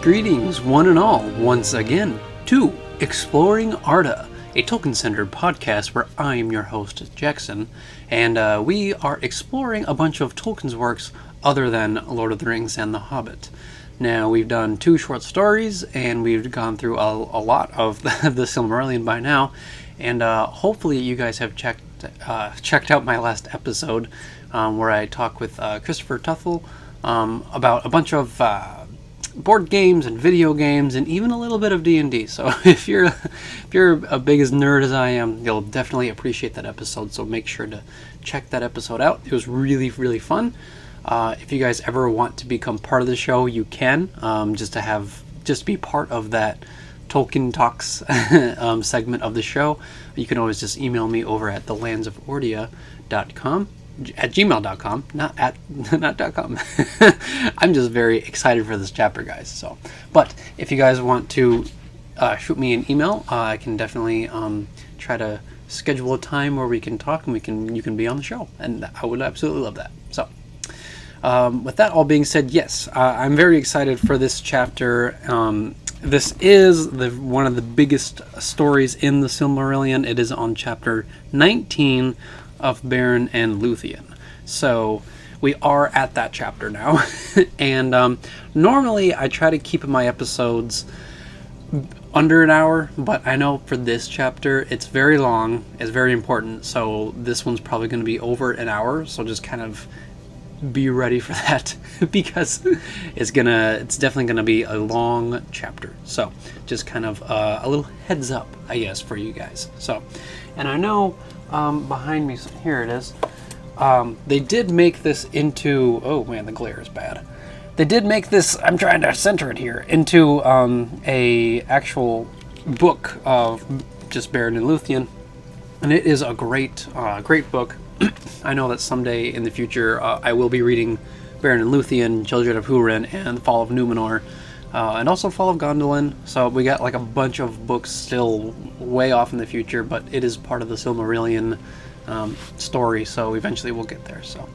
Greetings, one and all, once again, to Exploring Arda, a Tolkien-centered podcast where I'm your host, Jackson, and we are exploring a bunch of Tolkien's works other than Lord of the Rings and The Hobbit. Now, we've done 2 short stories, and we've gone through a lot of the Silmarillion by now, and hopefully you guys have checked out my last episode where I talk with Christopher Tuthel about a bunch of board games and video games and even a little bit of D&D. So if you're a big as nerd as I am, you'll definitely appreciate that episode. So make sure to check that episode out. It was really, really fun. If you guys ever want to become part of the show, you can, just be part of that Tolkien Talks segment of the show. You can always just email me over at thelandsofordea.com. at gmail.com, not .com. I'm just very excited for this chapter, guys. But if you guys want to shoot me an email, I can definitely try to schedule a time where we can talk and you can be on the show, and I would absolutely love that. So with that all being said, yes, I'm very excited for this chapter. This is one of the biggest stories in the Silmarillion. It is on chapter 19 of Beren and Lúthien. So we are at that chapter now. And normally I try to keep my episodes under an hour, but I know for this chapter it's very long, it's very important, so this one's probably going to be over an hour, so just kind of be ready for that because it's definitely gonna be a long chapter. So just kind of a little heads up, I guess, for you guys. So, and I know behind me, here it is. They did make this into, oh man, the glare is bad. They did make this, I'm trying to center it here, into a actual book of just Beren and Lúthien, and it is a great book. I know that someday in the future I will be reading Beren and Lúthien, Children of Húrin, and The Fall of Númenor, and also Fall of Gondolin. So we got like a bunch of books still way off in the future, but it is part of the Silmarillion story, so eventually we'll get there. So,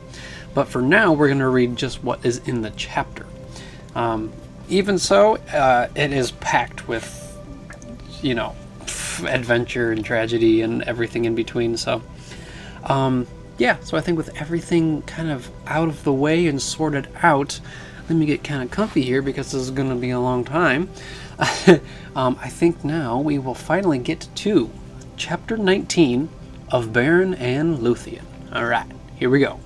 but for now, we're going to read just what is in the chapter. Even so, it is packed with, adventure and tragedy and everything in between. So, so I think with everything kind of out of the way and sorted out, let me get kind of comfy here because this is going to be a long time. I think now we will finally get to chapter 19 of Beren and Lúthien. Alright, here we go.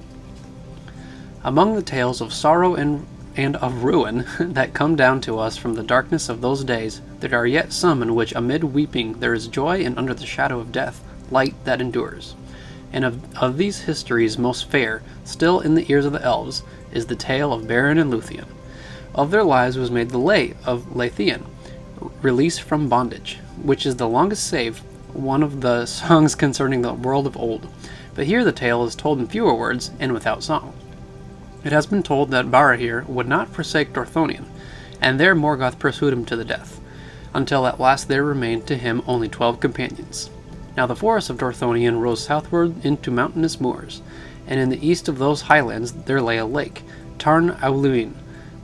Among the tales of sorrow and of ruin that come down to us from the darkness of those days, there are yet some in which amid weeping there is joy, and under the shadow of death, light that endures. And of these histories most fair, still in the ears of the elves, is the tale of Beren and Lúthien. Of their lives was made the Lay of Lúthien, release from bondage, which is the longest save, one of the songs concerning the world of old. But here the tale is told in fewer words and without song. It has been told that Barahir would not forsake Dorthonion, and there Morgoth pursued him to the death, until at last there remained to him only 12 companions. Now the forests of Dorthonion rose southward into mountainous moors, and in the east of those highlands there lay a lake, Tarn Auluin,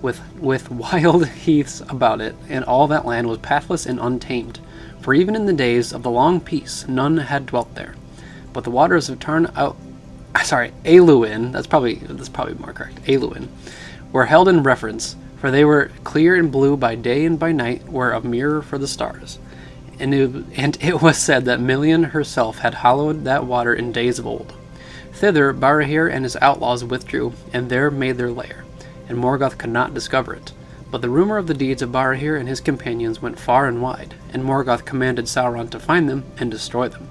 with wild heaths about it, and all that land was pathless and untamed, for even in the days of the long peace none had dwelt there. But the waters of Auluin, that's probably more correct, Auluin, were held in reverence, for they were clear and blue by day, and by night were a mirror for the stars. And it was said that Million herself had hallowed that water in days of old. Thither Barahir and his outlaws withdrew, and there made their lair, and Morgoth could not discover it. But the rumor of the deeds of Barahir and his companions went far and wide, and Morgoth commanded Sauron to find them and destroy them.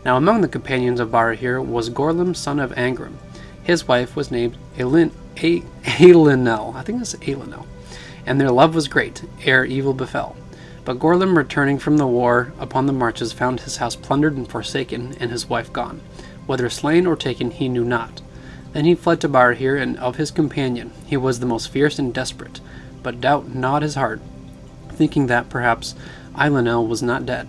Now among the companions of Barahir was Gorlim, son of Angrim. His wife was named Elinel, I think that's Elinel, and their love was great, ere evil befell. But Gorlim, returning from the war upon the marches, found his house plundered and forsaken, and his wife gone. Whether slain or taken he knew not. Then he fled to Barahir, and of his companion he was the most fierce and desperate, but doubt not his heart, thinking that perhaps Elinel was not dead.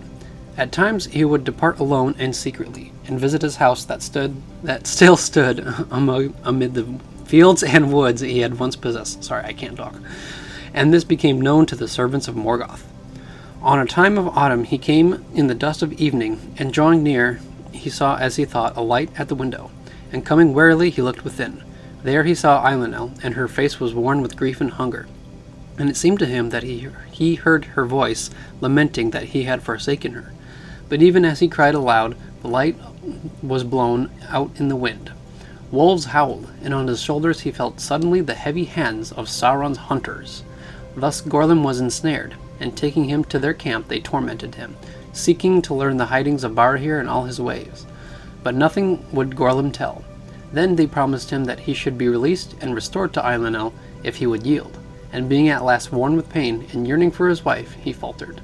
At times he would depart alone and secretly, and visit his house that still stood amid the fields and woods he had once possessed. Sorry, I can't talk. and this became known to the servants of Morgoth. On a time of autumn he came in the dusk of evening, and drawing near he saw, as he thought, a light at the window, and coming warily he looked within. There he saw Eiluned, and her face was worn with grief and hunger, and it seemed to him that he heard her voice lamenting that he had forsaken her. But even as he cried aloud, the light was blown out in the wind. Wolves howled, and on his shoulders he felt suddenly the heavy hands of Sauron's hunters. Thus Gorlim was ensnared, and taking him to their camp they tormented him, seeking to learn the hidings of Barahir and all his ways. But nothing would Gorlim tell. Then they promised him that he should be released and restored to Eiluned if he would yield, and being at last worn with pain and yearning for his wife, he faltered.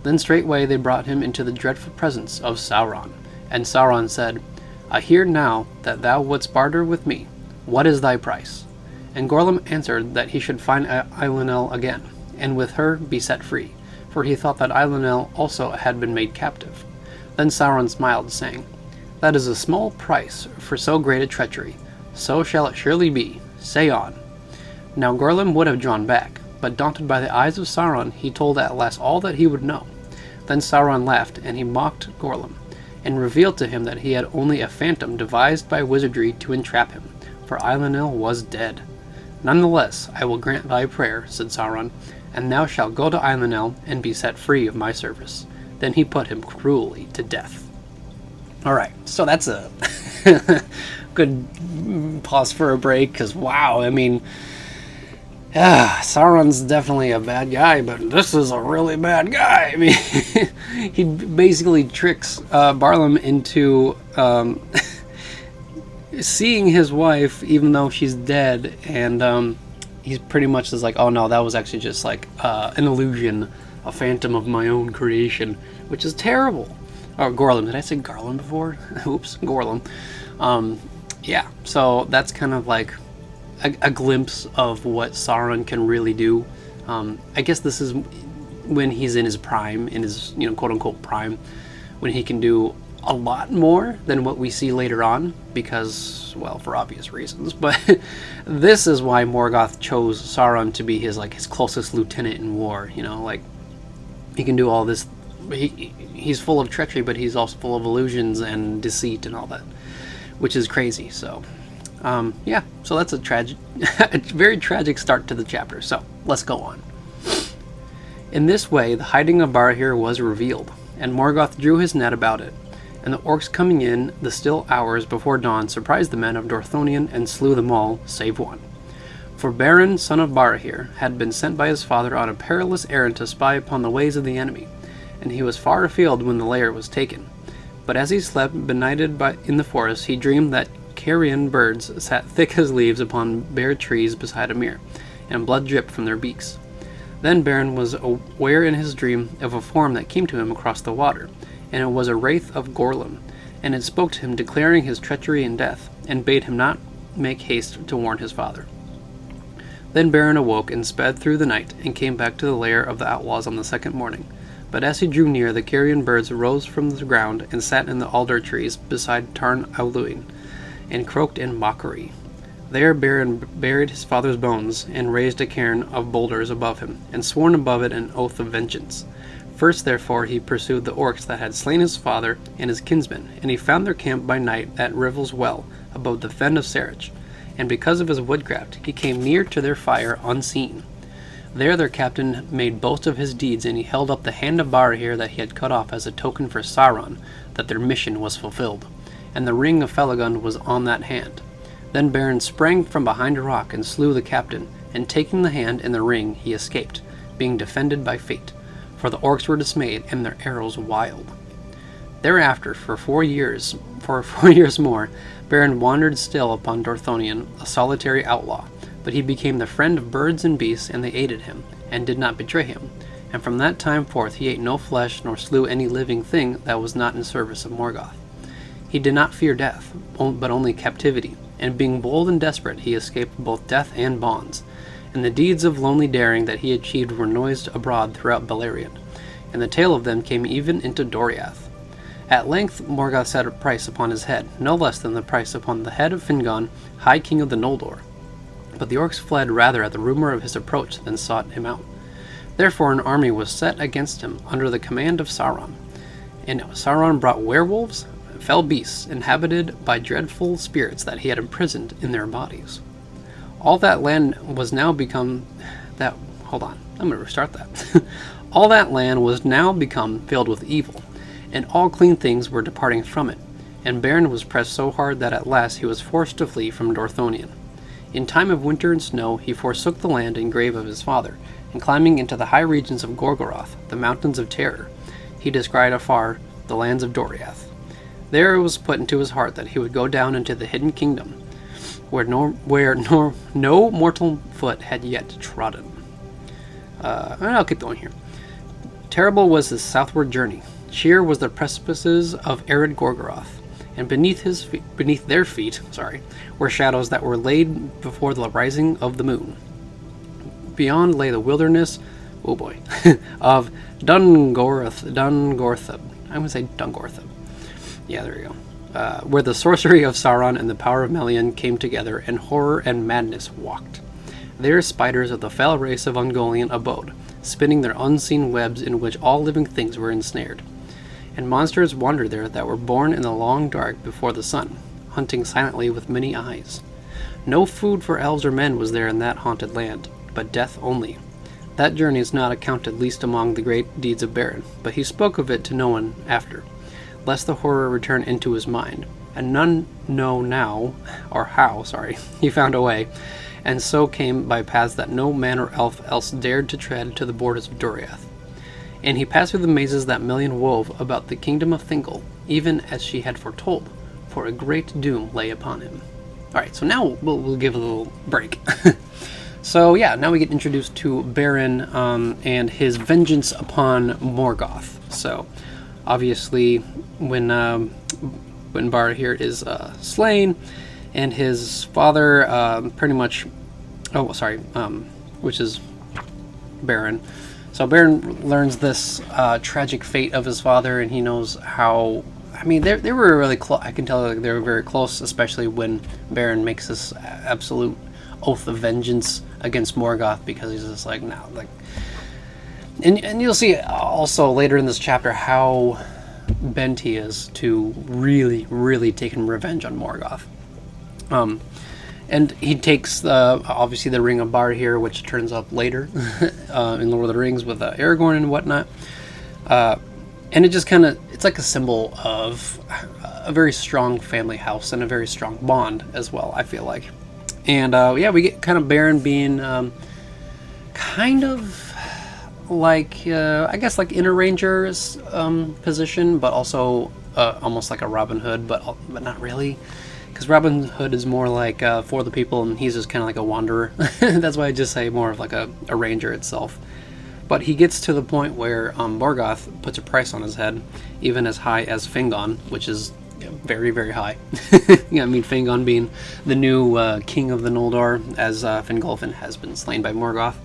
Then straightway they brought him into the dreadful presence of Sauron, and Sauron said, I hear now that thou wouldst barter with me. What is thy price? And Gorlim answered that he should find Eiluned again, and with her be set free, for he thought that Eiluned also had been made captive. Then Sauron smiled, saying, That is a small price for so great a treachery. So shall it surely be. Say on. Now Gorlim would have drawn back, but daunted by the eyes of Sauron, he told at last all that he would know. Then Sauron laughed, and he mocked Gorlim, and revealed to him that he had only a phantom devised by wizardry to entrap him, for Eiluned was dead. Nonetheless, I will grant thy prayer, said Sauron, and thou shalt go to Eiluned and be set free of my service. Then he put him cruelly to death. Alright, so that's a good pause for a break, because wow, I mean, Sauron's definitely a bad guy, but this is a really bad guy. I mean, he basically tricks Barlim into seeing his wife, even though she's dead, and he's pretty much just like, oh no, that was actually just like an illusion, a phantom of my own creation, which is terrible. Or Gorlim, did I say Garland before? Oops, Gorlim. Yeah, so that's kind of like a glimpse of what Sauron can really do. I guess this is when he's in his prime, in his, quote-unquote prime, when he can do a lot more than what we see later on, because, well, for obvious reasons. But this is why Morgoth chose Sauron to be his closest lieutenant in war. He can do all this. He's full of treachery, but he's also full of illusions and deceit and all that, which is crazy. So, yeah. So that's a very tragic start to the chapter. So let's go on. In this way, the hiding of Barahir was revealed, and Morgoth drew his net about it. And the orcs coming in the still hours before dawn surprised the men of Dorthonion and slew them all, save one. For Beren, son of Barahir, had been sent by his father on a perilous errand to spy upon the ways of the enemy, and he was far afield when the lair was taken. But as he slept benighted in the forest, he dreamed that carrion birds sat thick as leaves upon bare trees beside a mere, and blood dripped from their beaks. Then Beren was aware in his dream of a form that came to him across the water, and it was a wraith of Gorlim, and it spoke to him, declaring his treachery and death, and bade him not make haste to warn his father. Then Beren awoke and sped through the night, and came back to the lair of the outlaws on the second morning. But as he drew near, the carrion birds rose from the ground and sat in the alder trees beside Tarn Alduin, and croaked in mockery. There Beren buried his father's bones, and raised a cairn of boulders above him, and sworn above it an oath of vengeance. First, therefore, he pursued the orcs that had slain his father and his kinsmen, and he found their camp by night at Rivel's Well, above the fen of Serich, and because of his woodcraft, he came near to their fire unseen. There their captain made boast of his deeds, and he held up the hand of Barahir that he had cut off as a token for Sauron, that their mission was fulfilled, and the ring of Felagund was on that hand. Then Beren sprang from behind a rock and slew the captain, and taking the hand and the ring, he escaped, being defended by fate, for the orcs were dismayed, and their arrows wild. Thereafter, for 4 years more, Beren wandered still upon Dorthonion, a solitary outlaw, but he became the friend of birds and beasts, and they aided him, and did not betray him. And from that time forth he ate no flesh, nor slew any living thing that was not in service of Morgoth. He did not fear death, but only captivity, and being bold and desperate, he escaped both death and bonds. And the deeds of lonely daring that he achieved were noised abroad throughout Beleriand, and the tale of them came even into Doriath. At length Morgoth set a price upon his head, no less than the price upon the head of Fingon, High King of the Noldor. But the orcs fled rather at the rumor of his approach than sought him out. Therefore an army was set against him under the command of Sauron. And Sauron brought werewolves, fell beasts, inhabited by dreadful spirits that he had imprisoned in their bodies. All that land was now become that. Hold on, I'm going to restart that. All that land was now become filled with evil, and all clean things were departing from it. And Beren was pressed so hard that at last he was forced to flee from Dorthonion. In time of winter and snow, he forsook the land and grave of his father, and climbing into the high regions of Gorgoroth, the mountains of terror, he descried afar the lands of Doriath. There it was put into his heart that he would go down into the hidden kingdom, where no mortal foot had yet trodden. I'll keep going here. Terrible was his southward journey. Sheer was the precipices of arid Gorgoroth, and beneath their feet, were shadows that were laid before the rising of the moon. Beyond lay the wilderness, of Dungorthab. I'm going to say Dungorthab. Yeah, there you go. Where the sorcery of Sauron and the power of Melian came together, and horror and madness walked. There spiders of the fell race of Ungoliant abode, spinning their unseen webs in which all living things were ensnared. And monsters wandered there that were born in the long dark before the sun, hunting silently with many eyes. No food for elves or men was there in that haunted land, but death only. That journey is not accounted least among the great deeds of Beren, but he spoke of it to no one after, lest the horror return into his mind, and none know now, or how, he found a way, and so came by paths that no man or elf else dared to tread to the borders of Doriath. And he passed through the mazes that Melian wove about the kingdom of Thingol, even as she had foretold, for a great doom lay upon him. Alright, so now we'll give a little break. So yeah, now we get introduced to Beren and his vengeance upon Morgoth. So obviously when Bar here is slain, and his father pretty much, which is Beren. So Beren learns this tragic fate of his father, and he knows how. I mean, they were really close. I can tell they were very close, especially when Beren makes this absolute oath of vengeance against Morgoth, because he's just like, no, like. And you'll see also later in this chapter how bent he is to really, really taking revenge on Morgoth. And he takes obviously the Ring of Bar here, which turns up later in Lord of the Rings with Aragorn and whatnot. And it just it's like a symbol of a very strong family house and a very strong bond as well, I feel like. And yeah, we get kind of Beren being kind of like, I guess like in a ranger's position, but also almost like a Robin Hood, but not really. Because Robin Hood is more like for the people, and he's just kind of like a wanderer. That's why I just say more of like a ranger itself. But he gets to the point where Morgoth puts a price on his head, even as high as Fingon, which is very, very high. Yeah, I mean, Fingon being the new king of the Noldor, as Fingolfin has been slain by Morgoth.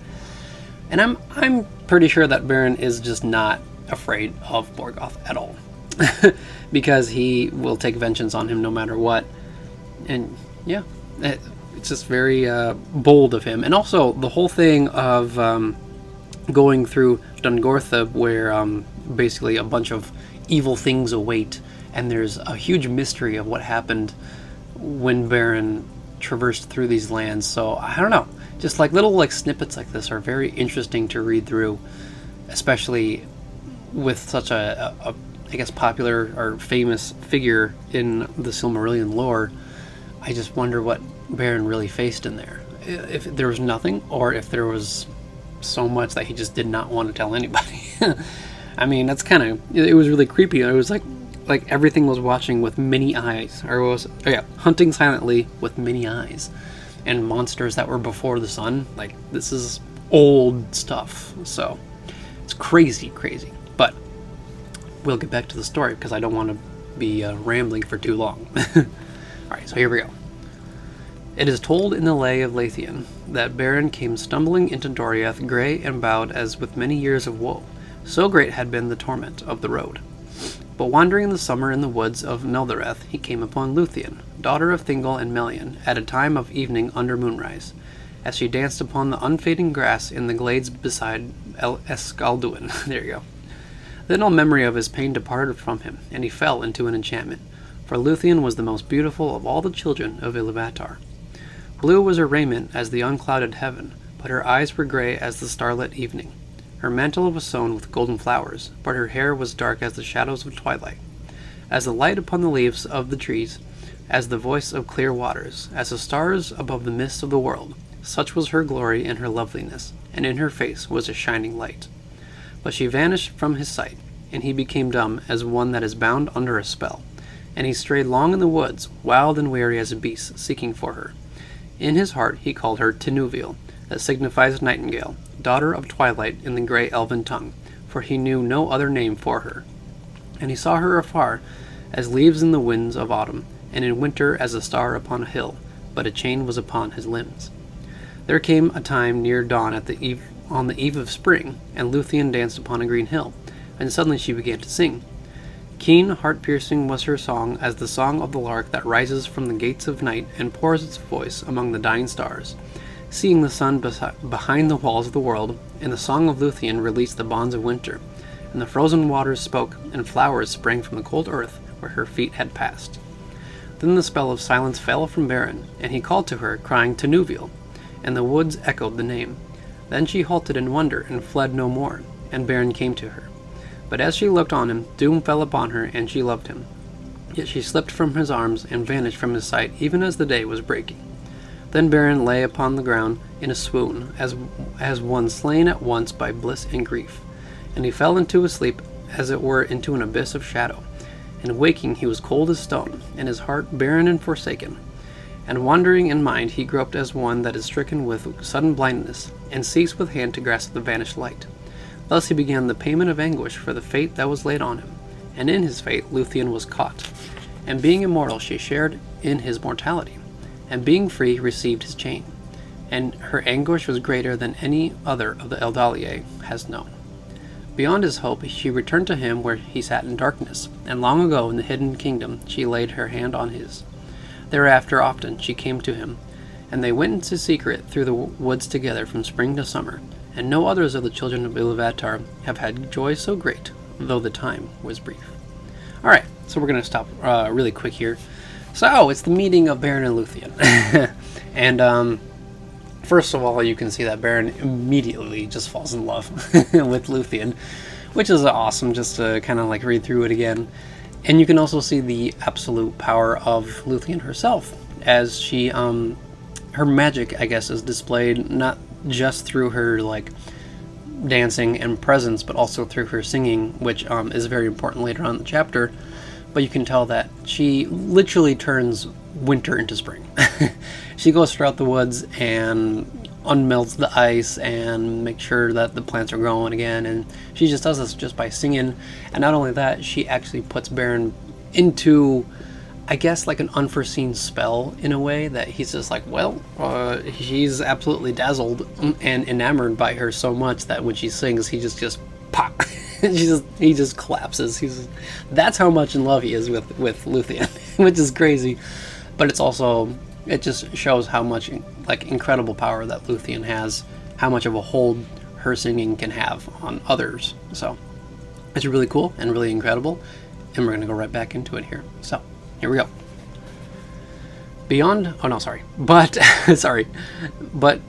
And I'm pretty sure that Beren is just not afraid of Morgoth at all. Because he will take vengeance on him no matter what. And yeah, it's just very bold of him. And also the whole thing of going through Dungorthab, where basically a bunch of evil things await, and there's a huge mystery of what happened when Beren traversed through these lands. So I don't know, just like little like snippets like this are very interesting to read through, especially with such a I guess popular or famous figure in the Silmarillion lore. I just wonder what Beren really faced in there. If there was nothing, or if there was so much that he just did not want to tell anybody. I mean, that's kind of, it was really creepy. It was like everything was watching with many eyes, or hunting silently with many eyes, and monsters that were before the sun. Like, this is old stuff, so it's crazy. But we'll get back to the story because I don't want to be rambling for too long. Alright, so here we go. It is told in the Lay of Lúthien that Beren came stumbling into Doriath, grey and bowed as with many years of woe. So great had been the torment of the road. But wandering in the summer in the woods of Neldareth, he came upon Lúthien, daughter of Thingol and Melian, at a time of evening under moonrise. as she danced upon the unfading grass in the glades beside El Escalduin. There you go. Then all memory of his pain departed from him, and he fell into an enchantment, for Lúthien was the most beautiful of all the children of Iluvatar. Blue was her raiment as the unclouded heaven, but her eyes were grey as the starlit evening. Her mantle was sown with golden flowers, but her hair was dark as the shadows of twilight. As the light upon the leaves of the trees, as the voice of clear waters, as the stars above the mists of the world, such was her glory and her loveliness, and in her face was a shining light. But she vanished from his sight, and he became dumb as one that is bound under a spell, and he strayed long in the woods, wild and weary as a beast, seeking for her. In his heart he called her Tinuvil, that signifies nightingale, daughter of twilight in the grey elven tongue, for he knew no other name for her. And he saw her afar, as leaves in the winds of autumn, and in winter as a star upon a hill, but a chain was upon his limbs. There came a time near dawn on the eve of spring, and Lúthien danced upon a green hill, and suddenly she began to sing. Keen, heart-piercing was her song, as the song of the lark that rises from the gates of night and pours its voice among the dying stars, seeing the sun behind the walls of the world. And the song of Lúthien released the bonds of winter, and the frozen waters spoke, and flowers sprang from the cold earth where her feet had passed. Then the spell of silence fell from Beren, and he called to her, crying Tinuvil, and the woods echoed the name. Then she halted in wonder and fled no more, and Beren came to her. But as she looked on him, doom fell upon her, and she loved him. Yet she slipped from his arms and vanished from his sight, even as the day was breaking. Then Beren lay upon the ground in a swoon, as one slain at once by bliss and grief. And he fell into a sleep, as it were into an abyss of shadow. And waking he was cold as stone, and his heart barren and forsaken. And wandering in mind he groped as one that is stricken with sudden blindness, and seeks with hand to grasp the vanished light. Thus he began the payment of anguish for the fate that was laid on him. And in his fate Lúthien was caught. And being immortal she shared in his mortality, and being free received his chain. And her anguish was greater than any other of the Eldalier has known. Beyond his hope she returned to him where he sat in darkness, and long ago in the hidden kingdom she laid her hand on his. Thereafter often she came to him, and they went into secret through the woods together from spring to summer, and no others of the children of Iluvatar have had joy so great, though the time was brief. Alright, so we're going to stop really quick here. So, it's the meeting of Beren and Lúthien. And, first of all, you can see that Beren immediately just falls in love with Lúthien, which is awesome, just to kind of like read through it again. And you can also see the absolute power of Lúthien herself, as she, her magic, I guess, is displayed not just through her, like, dancing and presence, but also through her singing, which is very important later on in the chapter. But you can tell that she literally turns winter into spring. She goes throughout the woods and unmelts the ice and makes sure that the plants are growing again, and she just does this just by singing. And not only that, she actually puts Beren into, I guess, like an unforeseen spell in a way that he's just like, well, he's absolutely dazzled and enamored by her so much that when she sings, he just pop. He just collapses. That's how much in love he is with Lúthien, which is crazy. But it's also, it just shows how much like incredible power that Lúthien has, how much of a hold her singing can have on others. So it's really cool and really incredible, and we're gonna go right back into it here. So here we go. But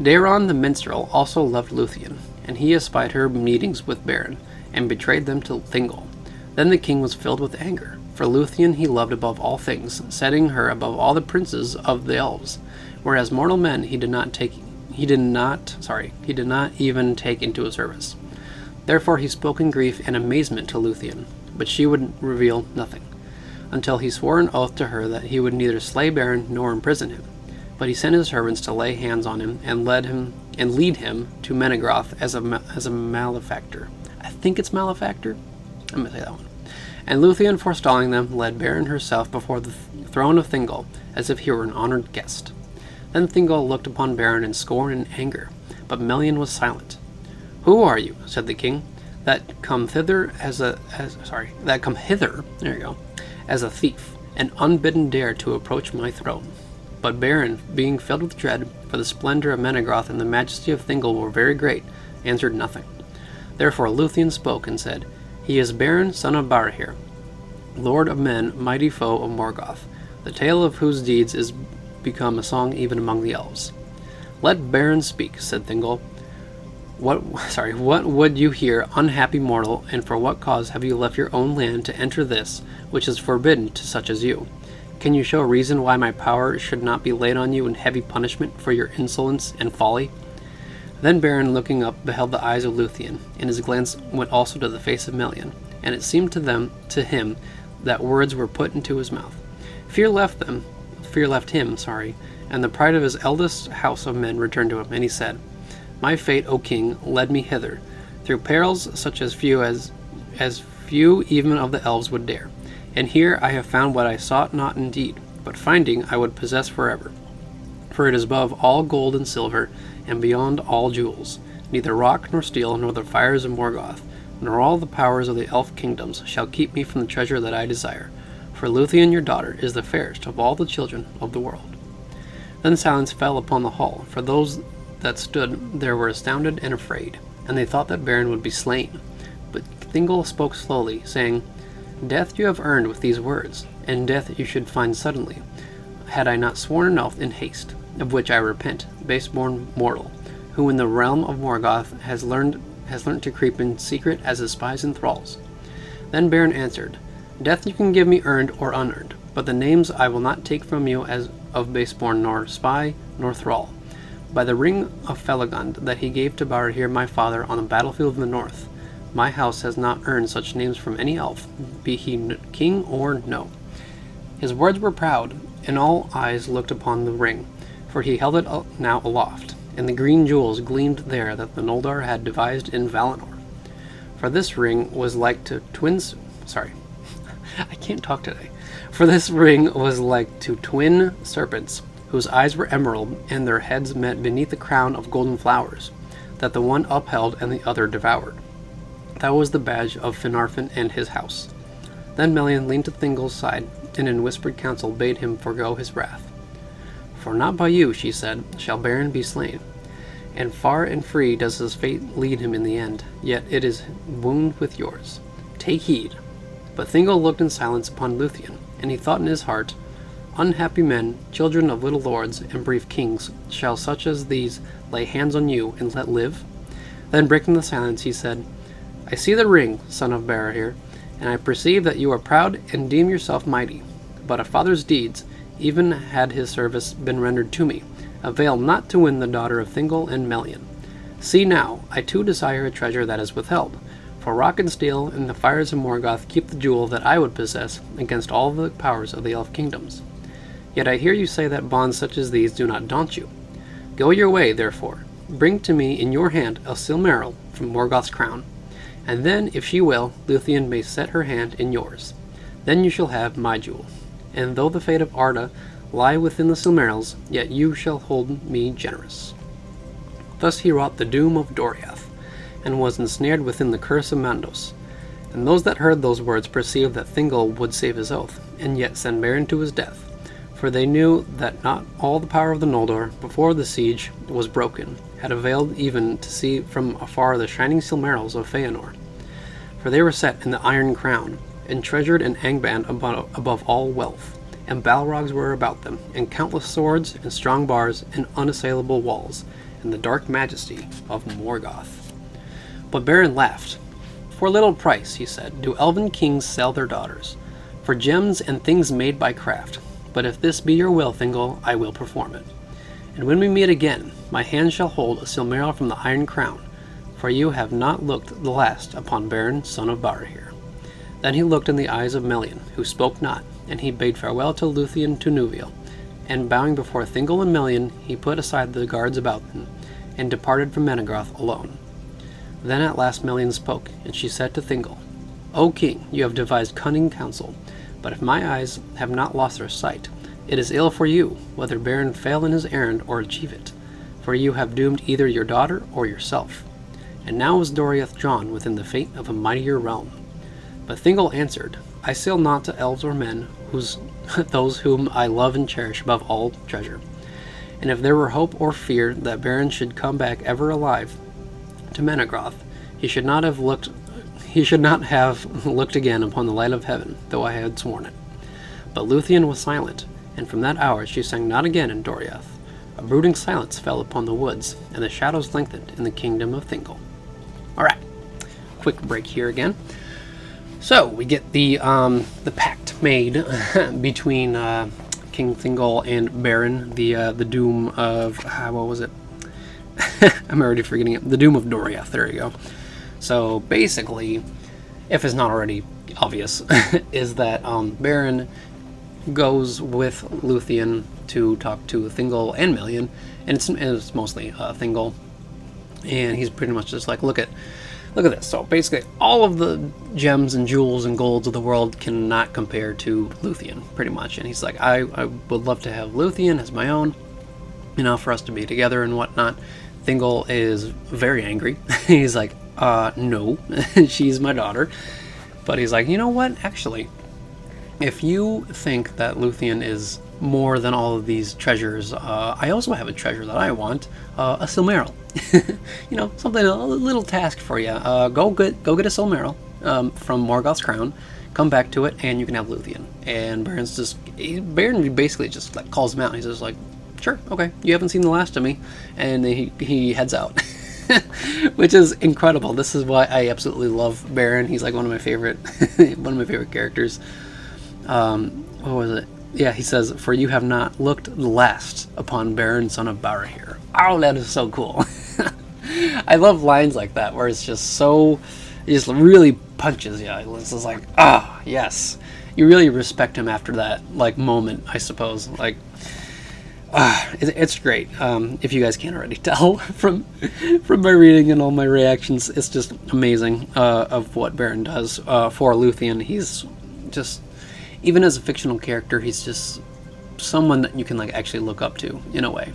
Daron the minstrel also loved Lúthien, and he espied her meetings with Beren, and betrayed them to Thingol. Then the king was filled with anger, for Lúthien he loved above all things, setting her above all the princes of the elves, whereas mortal men he did not even take into his service. Therefore he spoke in grief and amazement to Lúthien, but she would reveal nothing, until he swore an oath to her that he would neither slay Beren nor imprison him. But he sent his servants to lay hands on him and lead him to Menegroth as a malefactor. I think it's malefactor. I'm going to say that one. And Lúthien, forestalling them, led Beren herself before the throne of Thingol, as if he were an honored guest. Then Thingol looked upon Beren in scorn and anger, but Melian was silent. "Who are you," said the king, "that come hither as a thief, and unbidden dare to approach my throne?" But Beren, being filled with dread, for the splendor of Menegroth and the majesty of Thingol were very great, answered nothing. Therefore Lúthien spoke and said, He is Beren, son of Barahir, lord of men, mighty foe of Morgoth, the tale of whose deeds is become a song even among the elves. Let Beren speak, said Thingol. What would you hear, unhappy mortal, and for what cause have you left your own land to enter this, which is forbidden to such as you? Can you show reason why my power should not be laid on you in heavy punishment for your insolence and folly? Then Beren, looking up, beheld the eyes of Lúthien, and his glance went also to the face of Melian, and it seemed to him that words were put into his mouth. Fear left him, and the pride of his eldest house of men returned to him, and he said, My fate, O king, led me hither, through perils such as few even of the elves would dare. And here I have found what I sought not indeed, but finding I would possess forever. For it is above all gold and silver, and beyond all jewels. Neither rock nor steel, nor the fires of Morgoth, nor all the powers of the elf kingdoms shall keep me from the treasure that I desire. For Lúthien your daughter is the fairest of all the children of the world. Then silence fell upon the hall, for those that stood there were astounded and afraid, and they thought that Beren would be slain. But Thingol spoke slowly, saying, Death you have earned with these words, and death you should find suddenly, had I not sworn an oath in haste, of which I repent, base-born mortal, who in the realm of Morgoth has learned to creep in secret as his spies and thralls. Then Beren answered, Death you can give me earned or unearned, but the names I will not take from you as of base-born, nor spy, nor thrall. By the ring of Felagund that he gave to Barahir my father on the battlefield of the north, my house has not earned such names from any elf, be he king or no. His words were proud, and all eyes looked upon the ring, for he held it now aloft, and the green jewels gleamed there that the Noldor had devised in Valinor. For this ring was like to twins... I can't talk today. For this ring was like to twin serpents, whose eyes were emerald, and their heads met beneath a crown of golden flowers, that the one upheld and the other devoured. That was the badge of Finarfin and his house. Then Melian leaned to Thingol's side, and in whispered counsel bade him forego his wrath. For not by you, she said, shall Beren be slain, and far and free does his fate lead him in the end, yet it is wound with yours. Take heed. But Thingol looked in silence upon Lúthien, and he thought in his heart, Unhappy men, children of little lords and brief kings, shall such as these lay hands on you and let live? Then breaking the silence, he said, I see the ring, son of Barahir, and I perceive that you are proud and deem yourself mighty. But a father's deeds, even had his service been rendered to me, avail not to win the daughter of Thingol and Melian. See now, I too desire a treasure that is withheld, for rock and steel and the fires of Morgoth keep the jewel that I would possess against all the powers of the elf kingdoms. Yet I hear you say that bonds such as these do not daunt you. Go your way, therefore. Bring to me in your hand a Silmaril from Morgoth's crown, and then, if she will, Lúthien may set her hand in yours. Then you shall have my jewel. And though the fate of Arda lie within the Silmarils, yet you shall hold me generous. Thus he wrought the doom of Doriath, and was ensnared within the curse of Mandos. And those that heard those words perceived that Thingol would save his oath, and yet send Beren to his death. For they knew that not all the power of the Noldor, before the siege was broken, had availed even to see from afar the shining Silmarils of Feanor. For they were set in the Iron Crown, and treasured in Angband above all wealth, and Balrogs were about them, and countless swords, and strong bars, and unassailable walls, and the dark majesty of Morgoth. But Beren laughed. For little price, he said, do elven kings sell their daughters, for gems and things made by craft. But if this be your will, Thingol, I will perform it. And when we meet again, my hand shall hold a Silmaril from the Iron Crown, for you have not looked the last upon Beren, son of Barahir. Then he looked in the eyes of Melian, who spoke not, and he bade farewell to Lúthien to Nuviel, and bowing before Thingol and Melian, he put aside the guards about them, and departed from Menegroth alone. Then at last Melian spoke, and she said to Thingol, O king, you have devised cunning counsel, but if my eyes have not lost their sight, it is ill for you, whether Beren fail in his errand or achieve it, for you have doomed either your daughter or yourself. And now is Doriath drawn within the fate of a mightier realm. But Thingol answered, I sail not to elves or men those whom I love and cherish above all treasure. And if there were hope or fear that Beren should come back ever alive to Menegroth, he should not have looked again upon the light of heaven, though I had sworn it. But Lúthien was silent, and from that hour she sang not again in Doriath. A brooding silence fell upon the woods, and the shadows lengthened in the kingdom of Thingol. Alright, quick break here again. So, we get the pact made between King Thingol and Beren, the doom of, what was it? I'm already forgetting it. The doom of Doriath, there you go. So, basically, if it's not already obvious, is that Beren goes with Lúthien to talk to Thingol and Million, and it's mostly Thingol, and he's pretty much just like, look at this. So basically, all of the gems and jewels and golds of the world cannot compare to Lúthien, pretty much. And he's like, I would love to have Lúthien as my own, for us to be together and whatnot. Thingol is very angry. He's like, no, she's my daughter. But he's like, you know what? Actually, if you think that Lúthien is more than all of these treasures, I also have a treasure that I want, a Silmaril. Something, a little task for you. Go get a Silmaril from Morgoth's crown, come back to it, and you can have Lúthien. And Beren basically just like calls him out. He's just like, sure, okay, you haven't seen the last of me, and then he heads out. Which is incredible. This is why I absolutely love Beren. He's like one of my favorite characters. What was it? Yeah, he says, for you have not looked last upon Beren, son of Barahir. Oh, that is so cool. I love lines like that, where it's just so, it just really punches you. It's just like, yes. You really respect him after that, like, moment, I suppose. Like, it's great. If you guys can't already tell from my reading and all my reactions, it's just amazing of what Beren does for Lúthien. He's just, even as a fictional character, he's just someone that you can like actually look up to in a way.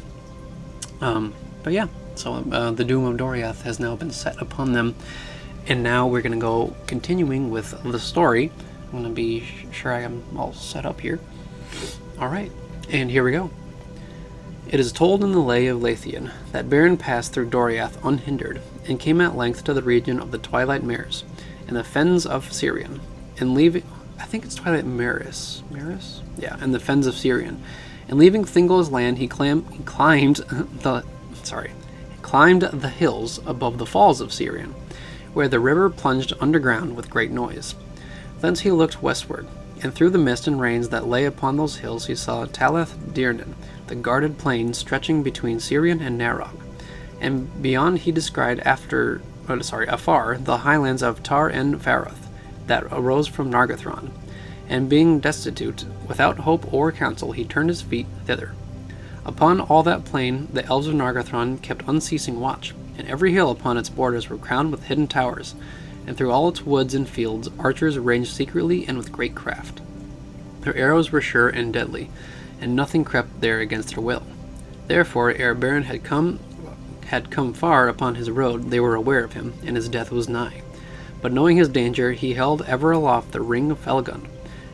But yeah, so the doom of Doriath has now been set upon them, and now we're gonna go continuing with the story. I'm gonna be sure I am all set up here. All right, and here we go. It is told in the Lay of Lúthien that Beren passed through Doriath unhindered, and came at length to the region of the Twilight Mares, and the fens of Sirion, and leaving, I think it's Twilight Maris? Yeah, and the fens of Sirion. And leaving Thingol's land, he climbed the hills above the falls of Sirion, where the river plunged underground with great noise. Thence he looked westward, and through the mist and rains that lay upon those hills he saw Talath Dirnan, the guarded plain stretching between Sirion and Narog. And beyond he descried afar the highlands of Tar and Faroth that arose from Nargothrond, and being destitute, without hope or counsel, he turned his feet thither. Upon all that plain the elves of Nargothrond kept unceasing watch, and every hill upon its borders were crowned with hidden towers, and through all its woods and fields archers ranged secretly and with great craft. Their arrows were sure and deadly, and nothing crept there against their will. Therefore, ere Beren had come far upon his road, they were aware of him, and his death was nigh. But knowing his danger, he held ever aloft the ring of Felagund,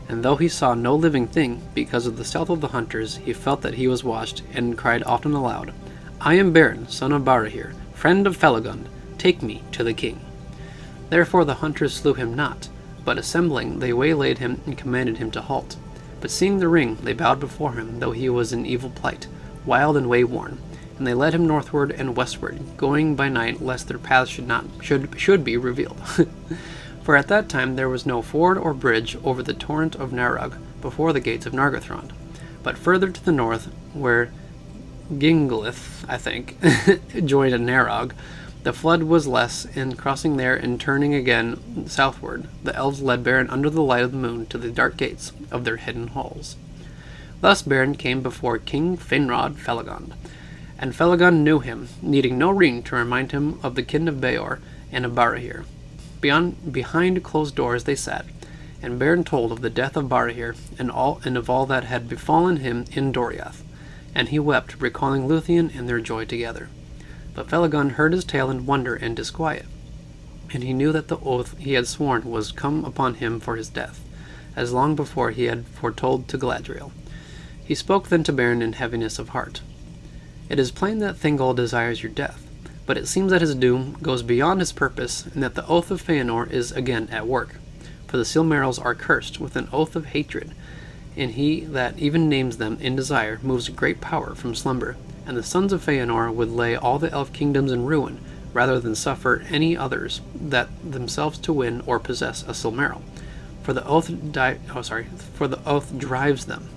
and though he saw no living thing, because of the stealth of the hunters, he felt that he was watched, and cried often aloud, I am Beren, son of Barahir, friend of Felagund, take me to the king. Therefore the hunters slew him not, but assembling they waylaid him and commanded him to halt. But seeing the ring, they bowed before him, though he was in evil plight, wild and wayworn, and they led him northward and westward, going by night, lest their paths should be revealed. For at that time there was no ford or bridge over the torrent of Narog before the gates of Nargothrond, but further to the north, where Ginglith, I think, joined Narog, the flood was less, and crossing there and turning again southward, the elves led Beren under the light of the moon to the dark gates of their hidden halls. Thus Beren came before King Finrod Felagund, and Felagund knew him, needing no ring to remind him of the kin of Beor and of Barahir. Behind closed doors they sat, and Beren told of the death of Barahir and of all that had befallen him in Doriath, and he wept, recalling Lúthien and their joy together. But Felagund heard his tale in wonder and disquiet, and he knew that the oath he had sworn was come upon him for his death. as long before he had foretold to Galadriel. He spoke then to Beren in heaviness of heart. It is plain that Thingol desires your death, but it seems that his doom goes beyond his purpose, and that the oath of Feanor is again at work. For the Silmarils are cursed with an oath of hatred, and he that even names them in desire moves great power from slumber, and the sons of Feanor would lay all the elf kingdoms in ruin, rather than suffer any others that themselves to win or possess a Silmaril. For the oath drives them.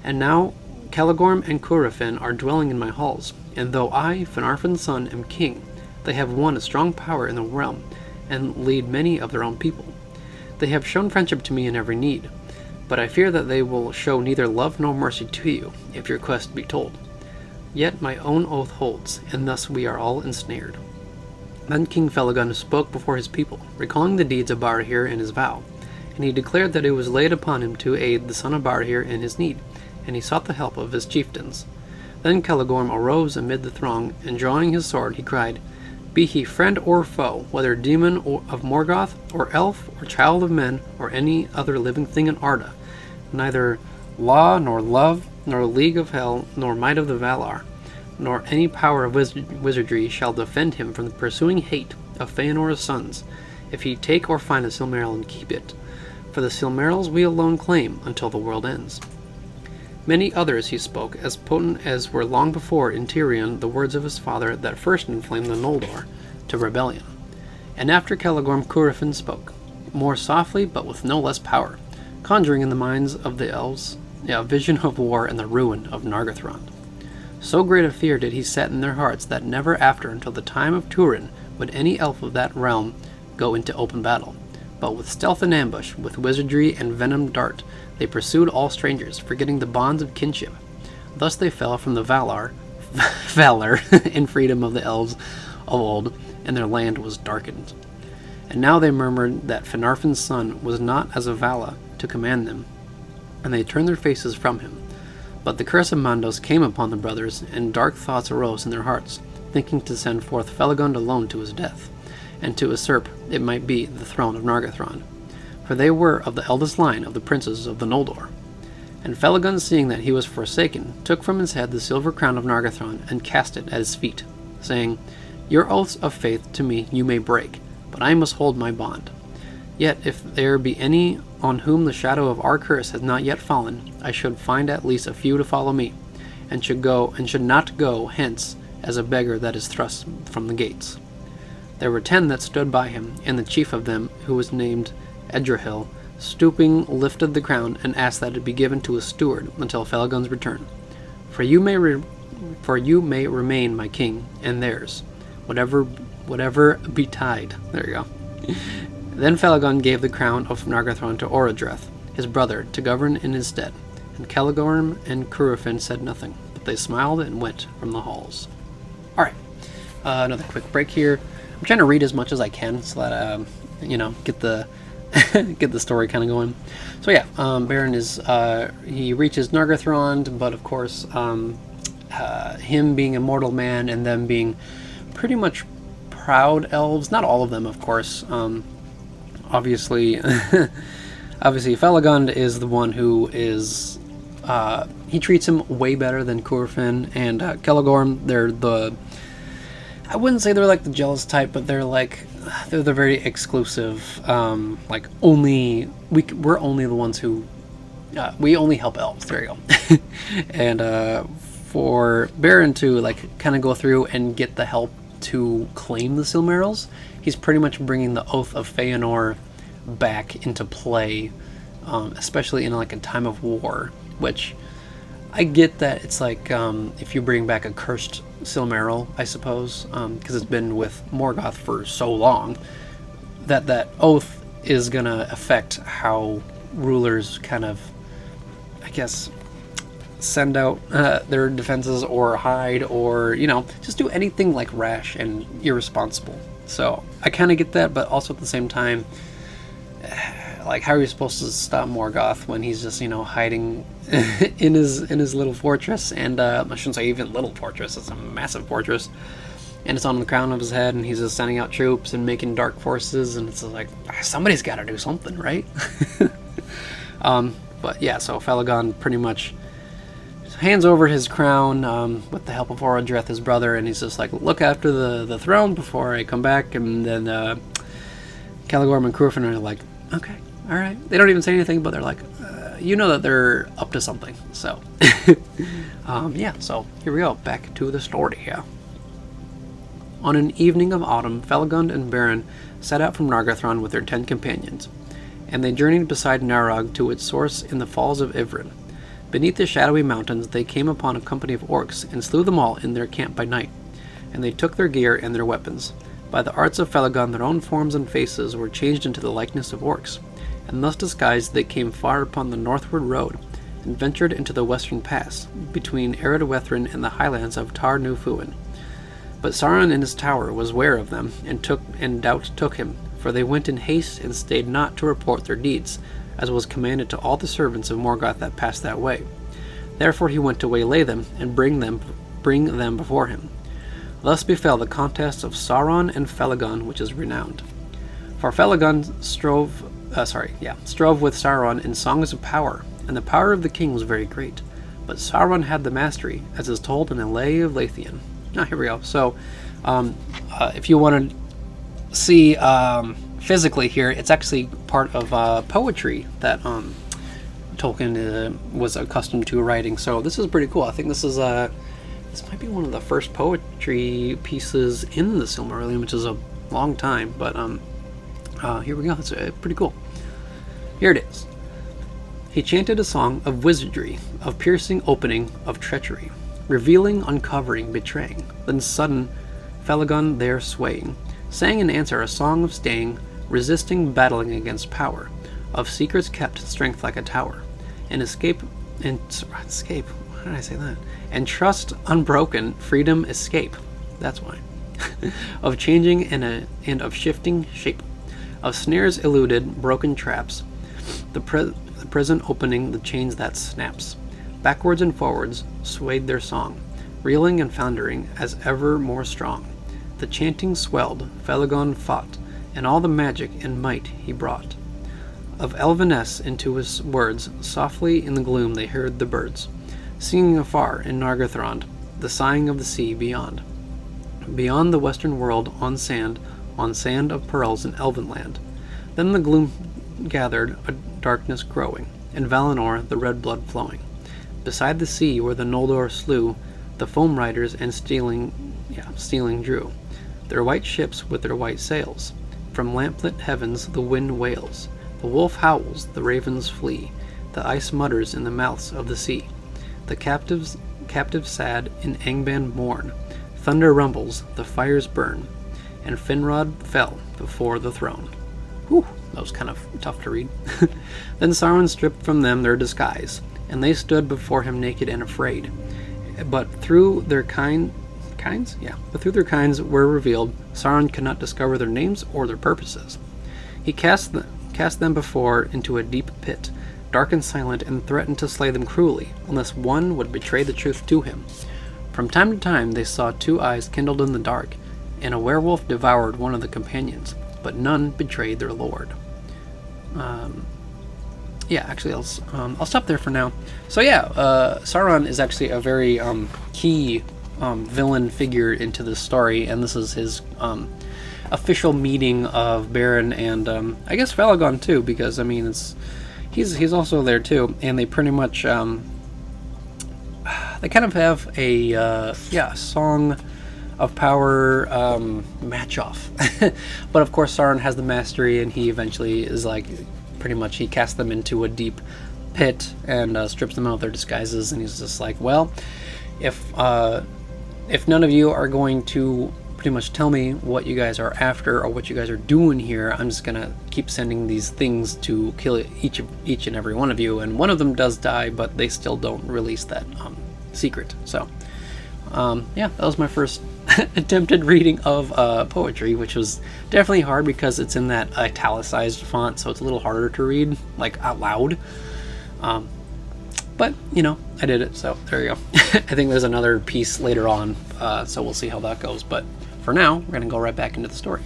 And now Celegorm and Curufin are dwelling in my halls, and though I, Finarfin's son, am king, they have won a strong power in the realm, and lead many of their own people. They have shown friendship to me in every need, but I fear that they will show neither love nor mercy to you, if your quest be told. Yet my own oath holds, and thus we are all ensnared. Then King Felagund spoke before his people, recalling the deeds of Barahir and his vow, and he declared that it was laid upon him to aid the son of Barahir in his need, and he sought the help of his chieftains. Then Celegorm arose amid the throng, and drawing his sword, he cried, "Be he friend or foe, whether demon of Morgoth, or elf, or child of men, or any other living thing in Arda, neither law, nor love, nor league of hell, nor might of the Valar, nor any power of wizardry shall defend him from the pursuing hate of Feanor's sons, if he take or find a Silmaril and keep it. For the Silmarils we alone claim until the world ends." Many others he spoke, as potent as were long before in Tirion the words of his father that first inflamed the Noldor to rebellion. And after Celegorm Curufin spoke, more softly but with no less power, conjuring in the minds of the elves a vision of war and the ruin of Nargothrond. So great a fear did he set in their hearts that never after until the time of Turin would any elf of that realm go into open battle, but with stealth and ambush, with wizardry and venomed dart, they pursued all strangers, forgetting the bonds of kinship. Thus they fell from the valor and freedom of the elves of old, and their land was darkened. And now they murmured that Finarfin's son was not as a Vala to command them, and they turned their faces from him. But the curse of Mandos came upon the brothers, and dark thoughts arose in their hearts, thinking to send forth Felagund alone to his death, and to usurp, it might be, the throne of Nargothrond. For they were of the eldest line of the princes of the Noldor. And Felagund, seeing that he was forsaken, took from his head the silver crown of Nargothrond, and cast it at his feet, saying, "Your oaths of faith to me you may break, but I must hold my bond. Yet if there be any on whom the shadow of our curse has not yet fallen, I should find at least a few to follow me, and should not go hence as a beggar that is thrust from the gates." There were 10 that stood by him, and the chief of them, who was named Edrahil, stooping, lifted the crown, and asked that it be given to a steward until Felagund's return. For you may remain my king, and theirs, whatever betide." There you go. Then Felagund gave the crown of Nargothrond to Orodreth, his brother, to govern in his stead, and Celegorm and Curufin said nothing, but they smiled and went from the halls. Alright, another quick break here. I'm trying to read as much as I can so that, get the get the story kind of going. So yeah, Beren is, he reaches Nargothrond, but of course, him being a mortal man and them being pretty much proud elves, not all of them, of course, obviously Felagund is the one who is, he treats him way better than Curufin and Celegorm. They're I wouldn't say they're like the jealous type, but they're the very exclusive, like we're only the ones who, we only help elves, there you go. And for Beren to like kind of go through and get the help to claim the Silmarils, he's pretty much bringing the Oath of Feanor back into play, especially in like a time of war, which I get that it's like if you bring back a cursed Silmaril, I suppose, because it's been with Morgoth for so long, that oath is going to affect how rulers kind of, I guess, send out their defenses or hide or, just do anything like rash and irresponsible. So I kind of get that, but also at the same time, like, how are you supposed to stop Morgoth when he's just, hiding in his little fortress? And I shouldn't say even little fortress, it's a massive fortress. And it's on the crown of his head, and he's just sending out troops and making dark forces, and it's like, somebody's got to do something, right? But yeah, so Felagund pretty much hands over his crown with the help of Orodreth, his brother, and he's just like, look after the throne before I come back. And then Caligorm and Crufin are like, okay, all right. They don't even say anything, but they're like, you know that they're up to something. So, yeah, so here we go. Back to the story here. On an evening of autumn, Felagund and Beren set out from Nargothrond with their 10 companions, and they journeyed beside Narog to its source in the Falls of Ivrin. Beneath the shadowy mountains, they came upon a company of orcs and slew them all in their camp by night, and they took their gear and their weapons. By the arts of Felagund, their own forms and faces were changed into the likeness of orcs, and thus disguised they came far upon the northward road, and ventured into the western pass, between Ered Wethrin and the highlands of Tar Nufuin. But Sauron in his tower was ware of them, and doubt took him, for they went in haste and stayed not to report their deeds, as was commanded to all the servants of Morgoth that passed that way. Therefore he went to waylay them, and bring them before him. Thus befell the contest of Sauron and Felagund, which is renowned. For Felagund strove with Sauron in songs of power, and the power of the king was very great. But Sauron had the mastery, as is told in the Lay of Lúthien. Here we go. So, if you want to see physically here, it's actually part of poetry that Tolkien was accustomed to writing. So this is pretty cool. I think this is this might be one of the first poetry pieces in the Silmarillion, which is a long time. But here we go. It's pretty cool. Here it is. He chanted a song of wizardry, of piercing opening, of treachery, revealing, uncovering, betraying. Then sudden Felagund there swaying, sang in answer a song of staying, resisting, battling against power, of secrets kept, strength like a tower, and escape, why did I say that? And trust unbroken, freedom escape. That's why. Of changing and of shifting shape, of snares eluded, broken traps, the prison opening, the chains that snaps. Backwards and forwards swayed their song, reeling and foundering as ever more strong. The chanting swelled, Felagund fought, and all the magic and might he brought. Of elveness into his words, softly in the gloom they heard the birds, singing afar in Nargothrond, the sighing of the sea beyond. Beyond the western world, on sand of pearls in Elvenland. Then the gloom gathered, a darkness growing, in Valinor the red blood flowing. Beside the sea where the Noldor slew, the foam riders and stealing drew, their white ships with their white sails. From lamplit heavens the wind wails, the wolf howls, the ravens flee, the ice mutters in the mouths of the sea. The captives sad in Angband mourn, thunder rumbles, the fires burn, and Finrod fell before the throne. Whew, that was kind of tough to read. Then Sauron stripped from them their disguise, and they stood before him naked and afraid. But through their kinds were revealed, Sauron could not discover their names or their purposes. He cast them before into a deep pit, dark and silent, and threatened to slay them cruelly, unless one would betray the truth to him. From time to time they saw 2 eyes kindled in the dark, and a werewolf devoured one of the companions, but none betrayed their lord. I'll stop there for now. So Sauron is actually a very key villain figure into this story, and this is his official meeting of Beren and I guess Felagund too, because I mean he's also there too, and they pretty much they kind of have a song of power match off. But of course Sauron has the mastery, and he eventually is like, pretty much he casts them into a deep pit and strips them of their disguises, and he's just like, well, if none of you are going to pretty much tell me what you guys are after or what you guys are doing here, I'm just gonna keep sending these things to kill each and every one of you. And one of them does die, but they still don't release that secret. So that was my first attempted reading of poetry, which was definitely hard because it's in that italicized font, so it's a little harder to read, like, out loud. But, I did it, so there you go. I think there's another piece later on, so we'll see how that goes. But for now, we're going to go right back into the story.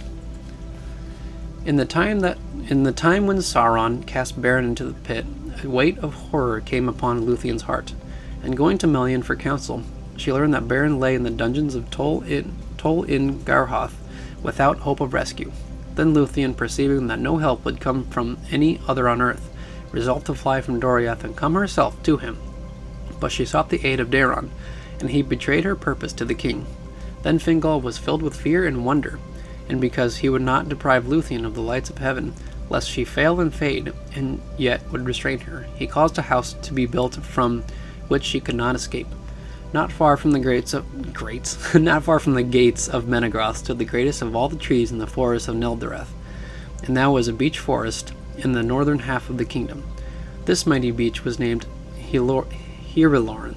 In the time when Sauron cast Beren into the pit, a weight of horror came upon Lúthien's heart, and going to Melian for counsel, she learned that Beren lay in the dungeons of Tol in Carcharoth without hope of rescue. Then Lúthien, perceiving that no help would come from any other on earth, resolved to fly from Doriath and come herself to him. But she sought the aid of Daron, and he betrayed her purpose to the king. Then Thingol was filled with fear and wonder, and because he would not deprive Lúthien of the lights of heaven, lest she fail and fade, and yet would restrain her, he caused a house to be built from which she could not escape. Not far from the not far from the gates of Menegroth stood the greatest of all the trees in the forest of Neldoreth, and that was a beech forest in the northern half of the kingdom. This mighty beech was named Hirelorn,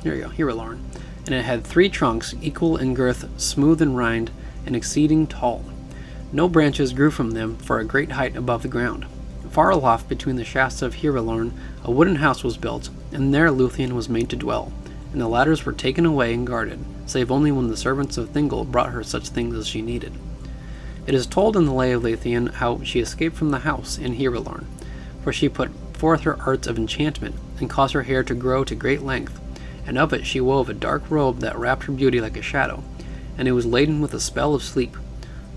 and it had 3 trunks, equal in girth, smooth and rind, and exceeding tall. No branches grew from them for a great height above the ground. Far aloft, between the shafts of Hirelorn, a wooden house was built, and there Lúthien was made to dwell, and the ladders were taken away and guarded, save only when the servants of Thingol brought her such things as she needed. It is told in the Lay of Lúthien how she escaped from the house in Hirelorn, for she put forth her arts of enchantment, and caused her hair to grow to great length, and of it she wove a dark robe that wrapped her beauty like a shadow, and it was laden with a spell of sleep.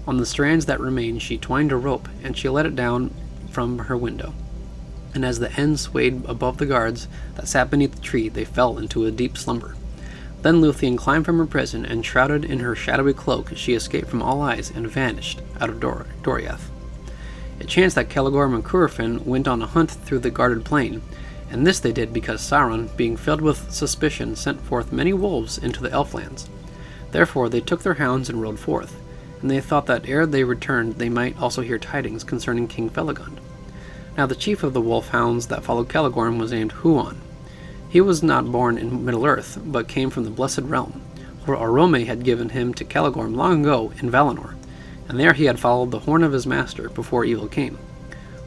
On the strands that remained she twined a rope, and she let it down from her window. And as the ends swayed above the guards that sat beneath the tree, they fell into a deep slumber. Then Lúthien climbed from her prison, and shrouded in her shadowy cloak, she escaped from all eyes and vanished out of Doriath. It chanced that Celegorm and Curufin went on a hunt through the guarded plain, and this they did because Sauron, being filled with suspicion, sent forth many wolves into the Elflands. Therefore they took their hounds and rode forth, and they thought that ere they returned they might also hear tidings concerning King Felagund. Now the chief of the wolf-hounds that followed Celegorm was named Huon. He was not born in Middle-earth, but came from the Blessed Realm, for Orome had given him to Celegorm long ago in Valinor, and there he had followed the horn of his master before evil came.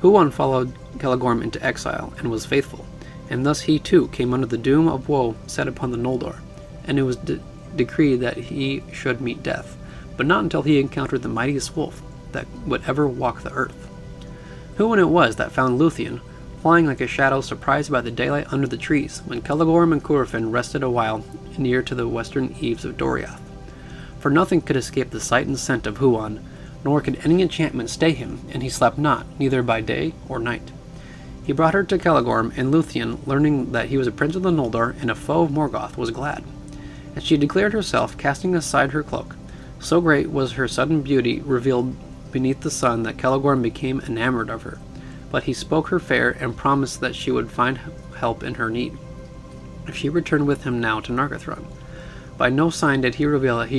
Huon followed Celegorm into exile, and was faithful, and thus he too came under the doom of woe set upon the Noldor, and it was decreed that he should meet death, but not until he encountered the mightiest wolf that would ever walk the earth. Huon it was that found Lúthien, flying like a shadow, surprised by the daylight under the trees, when Celegorm and Curufin rested a while near to the western eaves of Doriath. For nothing could escape the sight and scent of Huon, nor could any enchantment stay him, and he slept not, neither by day or night. He brought her to Celegorm, and Lúthien, learning that he was a prince of the Noldor and a foe of Morgoth, was glad. And she declared herself, casting aside her cloak. So great was her sudden beauty revealed beneath the sun that Celegorm became enamored of her. But he spoke her fair, and promised that she would find help in her need, if she returned with him now to Nargothrond. By no sign did he reveal that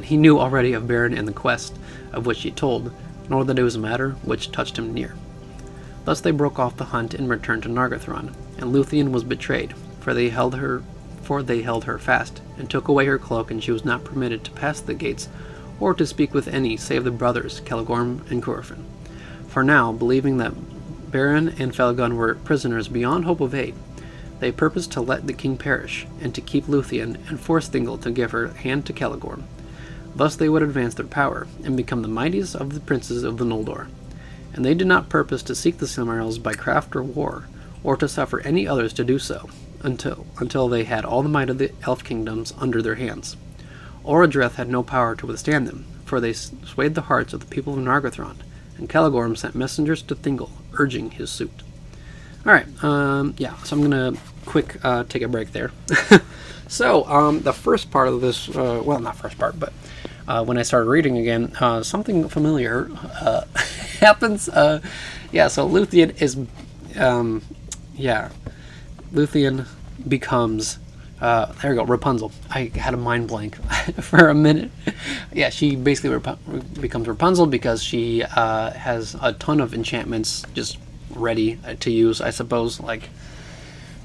he knew already of Beren and the quest of which she told, nor that it was a matter which touched him near. Thus they broke off the hunt and returned to Nargothrond, and Lúthien was betrayed, for they held her fast, and took away her cloak, and she was not permitted to pass the gates, or to speak with any save the brothers Celegorm and Curufin. For now, believing that Beren and Felagund were prisoners beyond hope of aid, they purposed to let the king perish, and to keep Lúthien, and force Thingol to give her hand to Celegorm. Thus they would advance their power, and become the mightiest of the princes of the Noldor. And they did not purpose to seek the Silmarils by craft or war, or to suffer any others to do so, until they had all the might of the elf kingdoms under their hands. Orodreth had no power to withstand them, for they swayed the hearts of the people of Nargothrond, and Celegorm sent messengers to Thingol, urging his suit. Alright, so I'm going to take a break there. So, the first part of this, well, not first part, but when I started reading again, something familiar happens. So Lúthien is, Lúthien becomes, there we go, Rapunzel. I had a mind blank for a minute. Yeah, she basically becomes Rapunzel because she has a ton of enchantments just ready to use, I suppose. Like,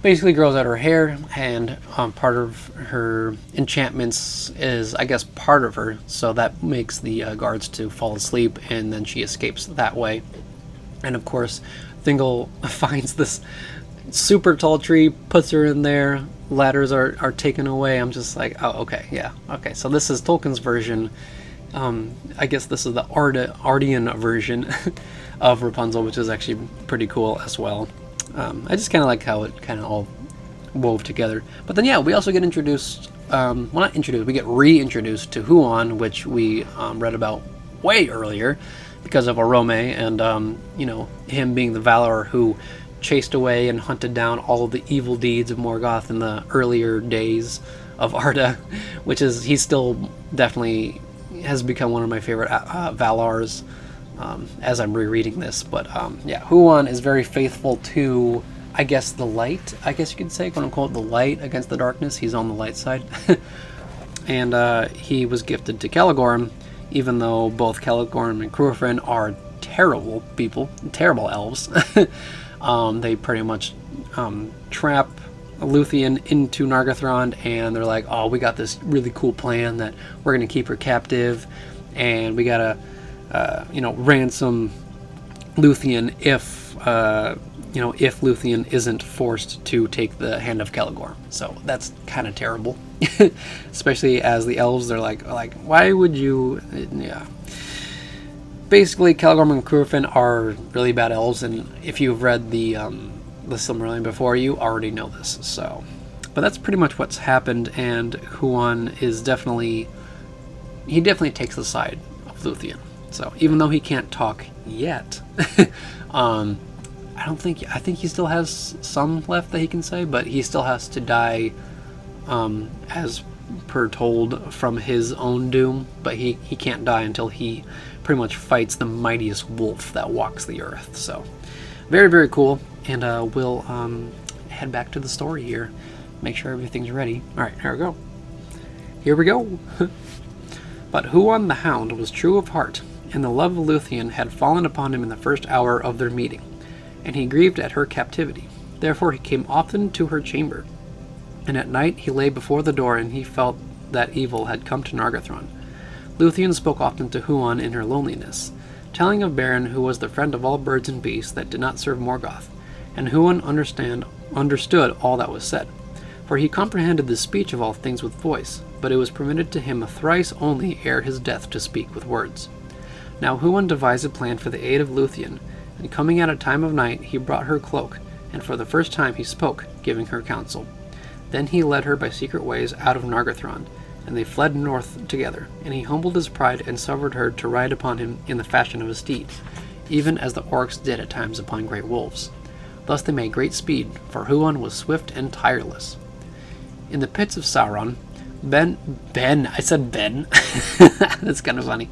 basically grows out her hair, and part of her enchantments is, I guess, part of her, so that makes the guards to fall asleep, and then she escapes that way. And of course, Thingol finds this super tall tree, puts her in there, ladders are taken away. I'm just like, oh, okay, so this is Tolkien's version. I guess this is the Ardian version of Rapunzel, which is actually pretty cool as well. I just kind of like how it kind of all wove together. But then, yeah, we also get introduced, well, not introduced, we get reintroduced to Huon, which we read about way earlier because of Orome and, him being the Valar who chased away and hunted down all of the evil deeds of Morgoth in the earlier days of Arda, which is, he's still definitely has become one of my favorite Valars as I'm rereading this. But yeah, Huon is very faithful to, I guess, the light, I guess you could say, quote unquote, the light against the darkness. He's on the light side. And he was gifted to Celegorm, even though both Celegorm and Crúthrin are terrible people, terrible elves. They pretty much trap Lúthien into Nargothrond, and they're like, oh, we got this really cool plan that we're going to keep her captive, and we got to, ransom Lúthien if Lúthien isn't forced to take the hand of Celegorm. So that's kind of terrible. Especially as the elves, they're like, why would you, yeah. Basically, Celegorm and Crúthrin are really bad elves, and if you've read the Silmarillion before, you already know this. So, but that's pretty much what's happened, and Huon is definitely takes the side of Lúthien. So even though he can't talk yet, I think he still has some left that he can say, but he still has to die, as per told, from his own doom. But he can't die until he pretty much fights the mightiest wolf that walks the earth. So very, very cool. And we'll head back to the story here. Make sure everything's ready. Alright, here we go. But Huon the Hound was true of heart, and the love of Lúthien had fallen upon him in the first hour of their meeting, and he grieved at her captivity. Therefore he came often to her chamber, and at night he lay before the door, and he felt that evil had come to Nargothrond. Lúthien spoke often to Huon in her loneliness, telling of Beren, who was the friend of all birds and beasts that did not serve Morgoth, and Huon understood all that was said, for he comprehended the speech of all things with voice, but it was permitted to him thrice only ere his death to speak with words. Now Huon devised a plan for the aid of Lúthien, and coming at a time of night, he brought her cloak, and for the first time he spoke, giving her counsel. Then he led her by secret ways out of Nargothrond, and they fled north together, and he humbled his pride and suffered her to ride upon him in the fashion of a steed, even as the orcs did at times upon great wolves. Thus they made great speed, for Huon was swift and tireless. In the pits of Sauron, I said Ben. That's kind of funny.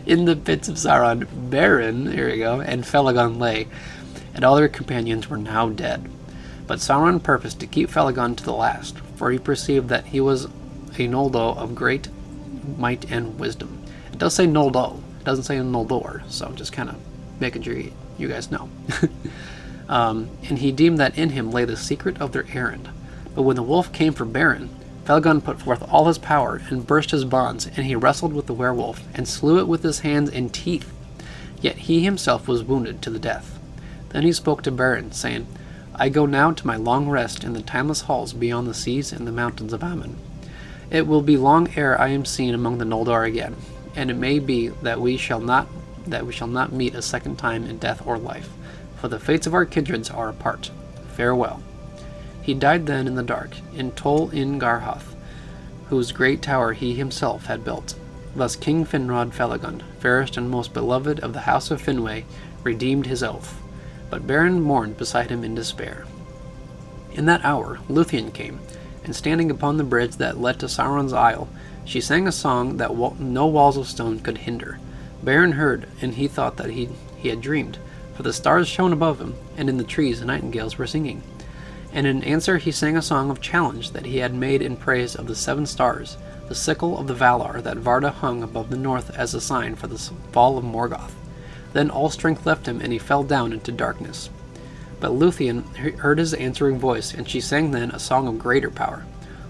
In the pits of Sauron, Beren, there you go, and Felagund lay, and all their companions were now dead. But Sauron purposed to keep Felagund to the last, for he perceived that he was a Noldo of great might and wisdom. It does say Noldo, it doesn't say Noldor, so I'm just kind of making sure you guys know. And he deemed that in him lay the secret of their errand. But when the wolf came for Beren, Felagund put forth all his power and burst his bonds, and he wrestled with the werewolf and slew it with his hands and teeth. Yet he himself was wounded to the death. Then he spoke to Beren, saying, I go now to my long rest in the timeless halls beyond the seas and the mountains of Aman. It will be long ere I am seen among the Noldor again, and it may be that we shall not meet a second time in death or life, for the fates of our kindreds are apart. Farewell. He died then in the dark, in Tol in Garhoth, whose great tower he himself had built. Thus King Finrod Felagund, fairest and most beloved of the house of Finwë, redeemed his oath. But Beren mourned beside him in despair. In that hour Lúthien came, and standing upon the bridge that led to Sauron's Isle, she sang a song that no walls of stone could hinder. Beren heard, and he thought that he had dreamed, for the stars shone above him, and in the trees the nightingales were singing. And in answer he sang a song of challenge that he had made in praise of the 7 stars, the sickle of the Valar that Varda hung above the north as a sign for the fall of Morgoth. Then all strength left him, and he fell down into darkness. But Lúthien heard his answering voice, and she sang then a song of greater power.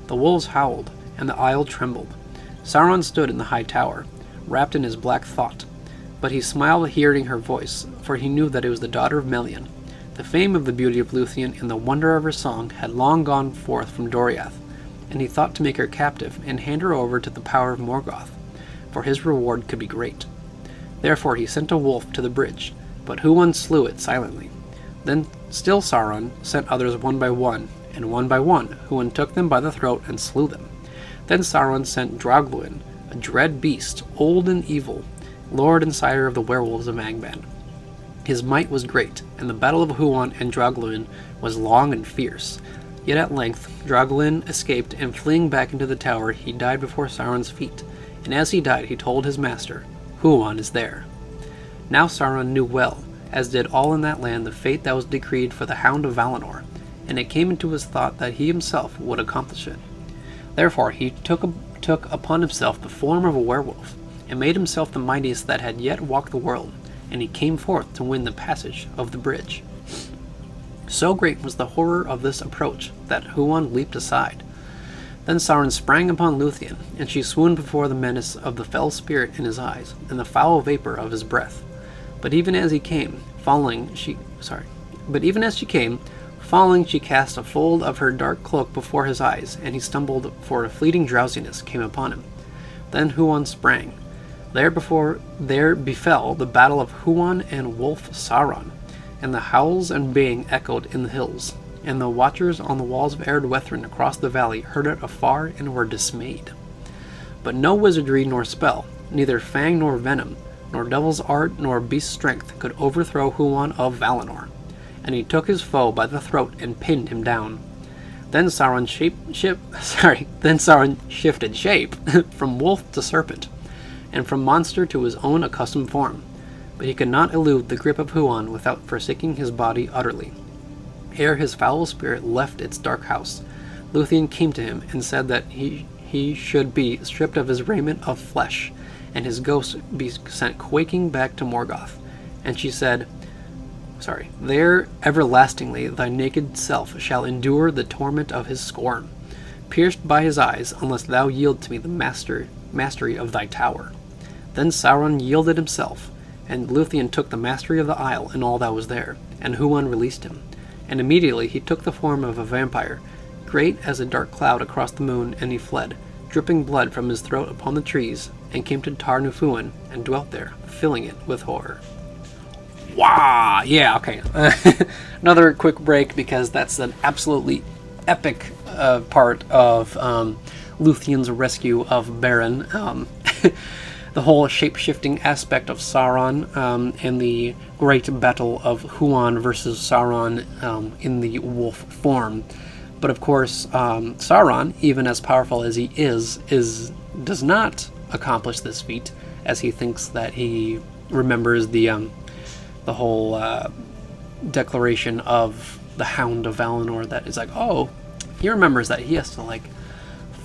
The wolves howled, and the isle trembled. Sauron stood in the high tower, wrapped in his black thought. But he smiled hearing her voice, for he knew that it was the daughter of Melian. The fame of the beauty of Lúthien and the wonder of her song had long gone forth from Doriath, and he thought to make her captive and hand her over to the power of Morgoth, for his reward could be great. Therefore he sent a wolf to the bridge, but Huon slew it silently. Then Still Sauron sent others one by one, and one by one Huan took them by the throat and slew them. Then Sauron sent Draugluin, a dread beast, old and evil, lord and sire of the werewolves of Angband. His might was great, and the battle of Huan and Draugluin was long and fierce. Yet at length Draugluin escaped, and fleeing back into the tower, he died before Sauron's feet. And as he died, he told his master, "Huan is there." Now Sauron knew well, as did all in that land, the fate that was decreed for the Hound of Valinor, and it came into his thought that he himself would accomplish it. Therefore he took upon himself the form of a werewolf, and made himself the mightiest that had yet walked the world, and he came forth to win the passage of the bridge. So great was the horror of this approach that Huan leaped aside. Then Sauron sprang upon Lúthien, and she swooned before the menace of the fell spirit in his eyes, and the foul vapor of his breath. But even as she came, falling, she cast a fold of her dark cloak before his eyes, and he stumbled, for a fleeting drowsiness came upon him. Then Huan sprang. There befell the battle of Huan and Wolf Sauron, and the howls and baying echoed in the hills, and the watchers on the walls of Erdwethrin across the valley heard it afar and were dismayed. But no wizardry nor spell, neither fang nor venom, nor devil's art nor beast's strength could overthrow Huan of Valinor, and he took his foe by the throat and pinned him down. Then Sauron shifted shape from wolf to serpent, and from monster to his own accustomed form, but he could not elude the grip of Huan without forsaking his body utterly. Ere his foul spirit left its dark house, Lúthien came to him and said that he should be stripped of his raiment of flesh, and his ghost be sent quaking back to Morgoth. And she said, "There everlastingly thy naked self shall endure the torment of his scorn, pierced by his eyes, unless thou yield to me the mastery of thy tower." Then Sauron yielded himself, and Lúthien took the mastery of the isle and all that was there, and Huan released him. And immediately he took the form of a vampire, great as a dark cloud across the moon, and he fled, dripping blood from his throat upon the trees, and came to Tar Nufuin, and dwelt there, filling it with horror. Wow! Yeah, okay. Another quick break, because that's an absolutely epic part of Lúthien's rescue of Beren. The whole shape-shifting aspect of Sauron, and the great battle of Huan versus Sauron in the wolf form. But of course, Sauron, even as powerful as he does not accomplish this feat, as he thinks that he remembers the whole declaration of the Hound of Valinor, that is like, oh, he remembers that he has to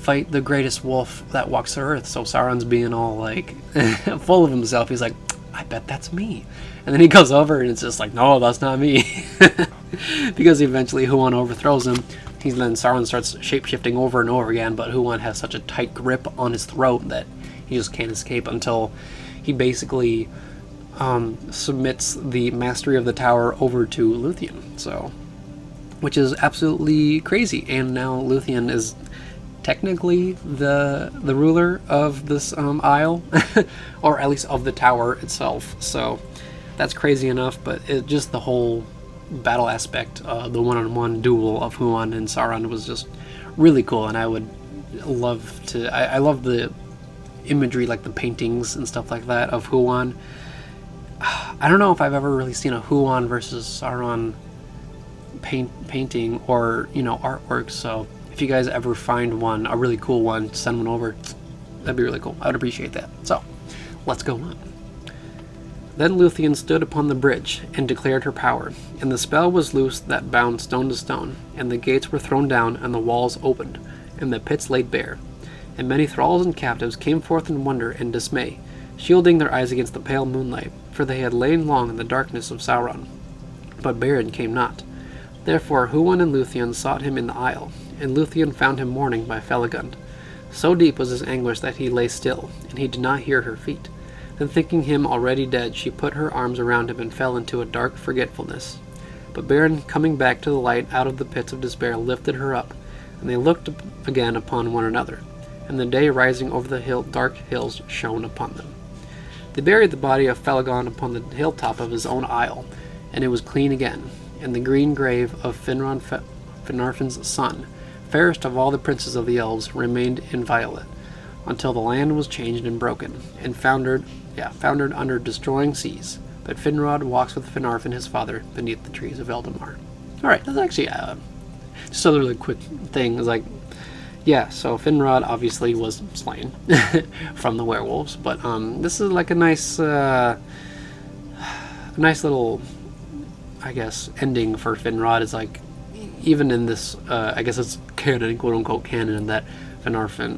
fight the greatest wolf that walks the earth. So Sauron's being all full of himself. He's like, I bet that's me. And then he goes over and it's just like, no, that's not me. Because eventually Huan overthrows him. Then Sauron starts shape-shifting over and over again, but Huan has such a tight grip on his throat that he just can't escape until he basically submits the mastery of the tower over to Lúthien. So, which is absolutely crazy. And now Lúthien is technically the ruler of this isle, or at least of the tower itself. So that's crazy enough, but just the whole battle aspect, the one-on-one duel of Huan and Sauron was just really cool, and I would love to. I love the imagery, like the paintings and stuff like that of Huan. I don't know if I've ever really seen a Huan versus Sauron painting or artwork. So if you guys ever find one, a really cool one, send one over. That'd be really cool. I would appreciate that. So let's go on. Then Lúthien stood upon the bridge and declared her power, and the spell was loosed that bound stone to stone, and the gates were thrown down, and the walls opened, and the pits laid bare. And many thralls and captives came forth in wonder and dismay, shielding their eyes against the pale moonlight, for they had lain long in the darkness of Sauron. But Beren came not. Therefore Huan and Lúthien sought him in the isle, and Lúthien found him mourning by Felagund. So deep was his anguish that he lay still, and he did not hear her feet. Then thinking him already dead, she put her arms around him and fell into a dark forgetfulness. But Beren, coming back to the light out of the pits of despair, lifted her up, and they looked again upon one another, and the day rising over the dark hills shone upon them. They buried the body of Felagund upon the hilltop of his own isle, and it was clean again, in the green grave of Finarfin's son, fairest of all the princes of the elves, remained inviolate, until the land was changed and broken, and foundered under destroying seas. But Finrod walks with Finarfin his father beneath the trees of Eldamar. Alright, that's actually just a really quick thing. It's like, yeah, so Finrod obviously was slain from the werewolves, but this is like a nice little, I guess, ending for Finrod. Is like, even in this, I guess it's canon, quote unquote canon, that Finrod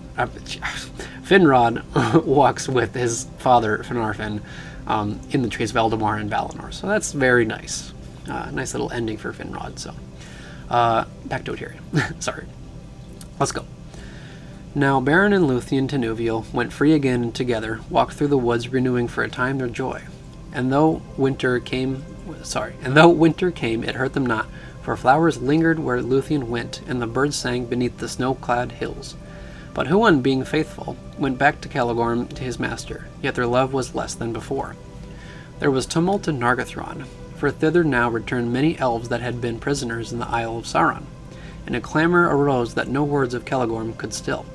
walks with his father Finarfin in the trees of Eldamar and Valinor. So that's very nice. Nice little ending for Finrod. So back to it here. Sorry. Let's go. Now Beren and Lúthien Tenuvial went free again and together walked through the woods, renewing for a time their joy. And though winter came, it hurt them not, for flowers lingered where Lúthien went, and the birds sang beneath the snow-clad hills. But Huan, being faithful, went back to Caligorm to his master, yet their love was less than before. There was tumult in Nargothrond, for thither now returned many elves that had been prisoners in the Isle of Sauron, and a clamor arose that no words of Caligorm could still.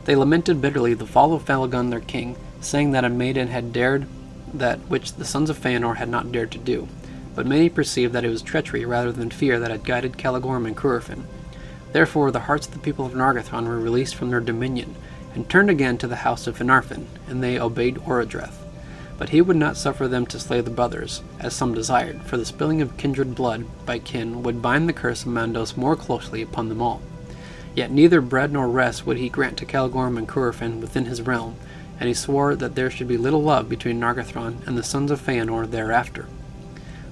They lamented bitterly the fall of Felagund their king, saying that a maiden had dared that which the sons of Feanor had not dared to do, but many perceived that it was treachery rather than fear that had guided Caligorm and Curufin. Therefore the hearts of the people of Nargothrond were released from their dominion, and turned again to the house of Finarfin, and they obeyed Orodreth. But he would not suffer them to slay the brothers, as some desired, for the spilling of kindred blood by kin would bind the curse of Mandos more closely upon them all. Yet neither bread nor rest would he grant to Caligorm and Curufin within his realm, and he swore that there should be little love between Nargothrond and the sons of Feanor thereafter.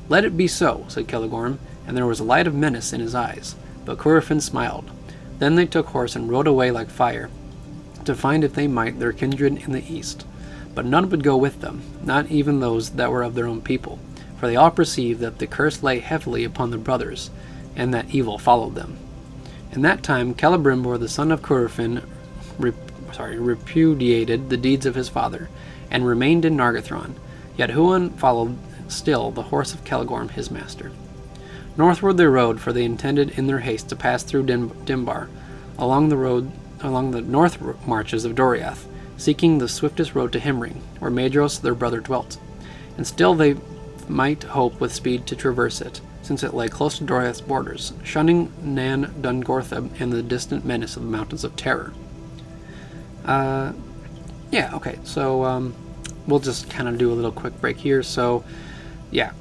Let it be so, said Caligorm, and there was a light of menace in his eyes, but Curufin smiled. Then they took horse and rode away like fire, to find if they might their kindred in the east. But none would go with them, not even those that were of their own people, for they all perceived that the curse lay heavily upon the brothers, and that evil followed them. In that time Celebrimbor the son of Curufin repudiated the deeds of his father, and remained in Nargothrond, yet Huan followed still the horse of Caligorm his master. Northward they rode, for they intended in their haste to pass through Dimbar, along the north marches of Doriath, seeking the swiftest road to Himring, where Maedhros their brother dwelt. And still they might hope with speed to traverse it, since it lay close to Doriath's borders, shunning Nan Dungortheb and the distant menace of the Mountains of Terror. Yeah, okay, so we'll just kind of do a little quick break here. So, yeah,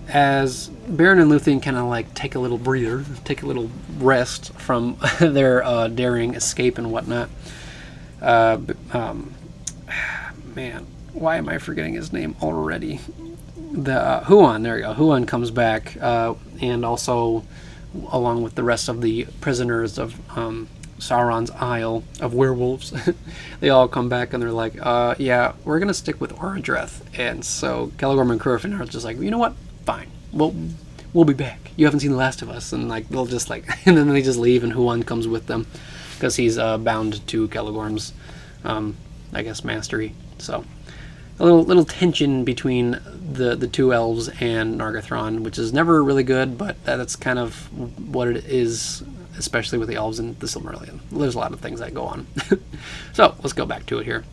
as Beren and Lúthien kind of like take a little breather, take a little rest from their daring escape and whatnot. Man, why am I forgetting his name already? The Huan, there you go. Huan comes back, and also along with the rest of the prisoners of Sauron's Isle of Werewolves, they all come back and they're like, yeah, we're gonna stick with Orodreth. And so Caligorm and Curufin are just like, you know what? Fine, we'll be back. You haven't seen The Last of Us, and like they'll just like, and then they just leave, and Huan comes with them because he's bound to Caligorm's, I guess, mastery. So a little tension between the two elves and Nargothrond, which is never really good, but that's kind of what it is, especially with the elves and the Silmarillion. There's a lot of things that go on. So let's go back to it here.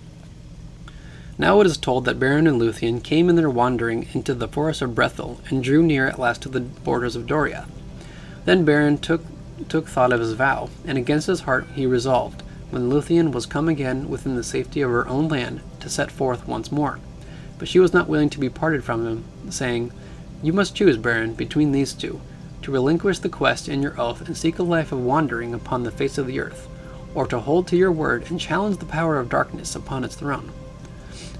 Now it is told that Beren and Lúthien came in their wandering into the forest of Brethil, and drew near at last to the borders of Doriath. Then Beren took thought of his vow, and against his heart he resolved, when Lúthien was come again within the safety of her own land, to set forth once more. But she was not willing to be parted from him, saying, You must choose, Beren, between these two, to relinquish the quest and your oath, and seek a life of wandering upon the face of the earth, or to hold to your word and challenge the power of darkness upon its throne.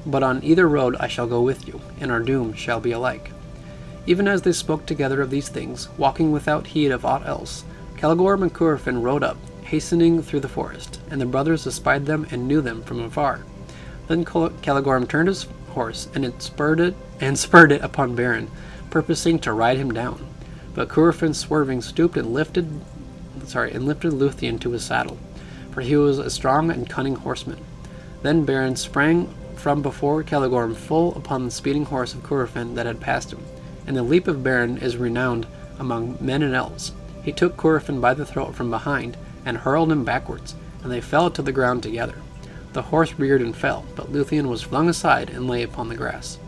But on either road I shall go with you, and our doom shall be alike. Even as they spoke together of these things, walking without heed of aught else, Caligorm and Curufin rode up, hastening through the forest, and the brothers espied them and knew them from afar. Then Caligorm turned his horse, and spurred it upon Beren, purposing to ride him down. But Curufin, swerving, stooped and lifted Lúthien to his saddle, for he was a strong and cunning horseman. Then Beren sprang from before Caligorm full upon the speeding horse of Curufin that had passed him, and the leap of Beren is renowned among men and elves. He took Curufin by the throat from behind and hurled him backwards, and they fell to the ground together. The horse reared and fell, but Lúthien was flung aside and lay upon the grass.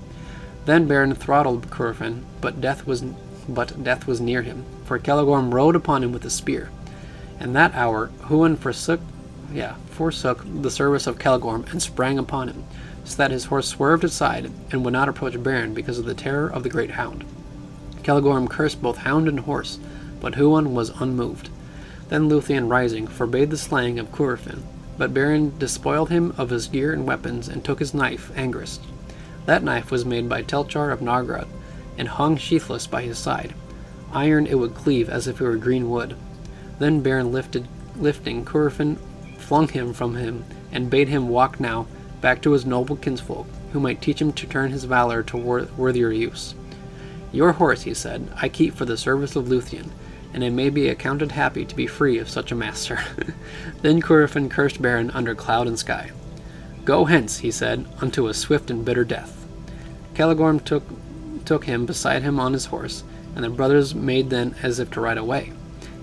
Then Beren throttled Curufin, but death was near him, for Celegorm rode upon him with a spear. And that hour Huan forsook the service of Celegorm and sprang upon him, so that his horse swerved aside and would not approach Beren because of the terror of the great hound. Celegorm cursed both hound and horse, but Huan was unmoved. Then Lúthien, rising, forbade the slaying of Curufin, but Beren despoiled him of his gear and weapons and took his knife, Angrist. That knife was made by Telchar of Nargrad, and hung sheathless by his side. Iron it would cleave as if it were green wood. Then Beren lifting Curufin, flung him from him, and bade him walk now back to his noble kinsfolk, who might teach him to turn his valor to worthier use. Your horse, he said, I keep for the service of Lúthien, and I may be accounted happy to be free of such a master. Then Curufin cursed Beren under cloud and sky. Go hence, he said, unto a swift and bitter death. Celegorm took him beside him on his horse, and the brothers made then as if to ride away.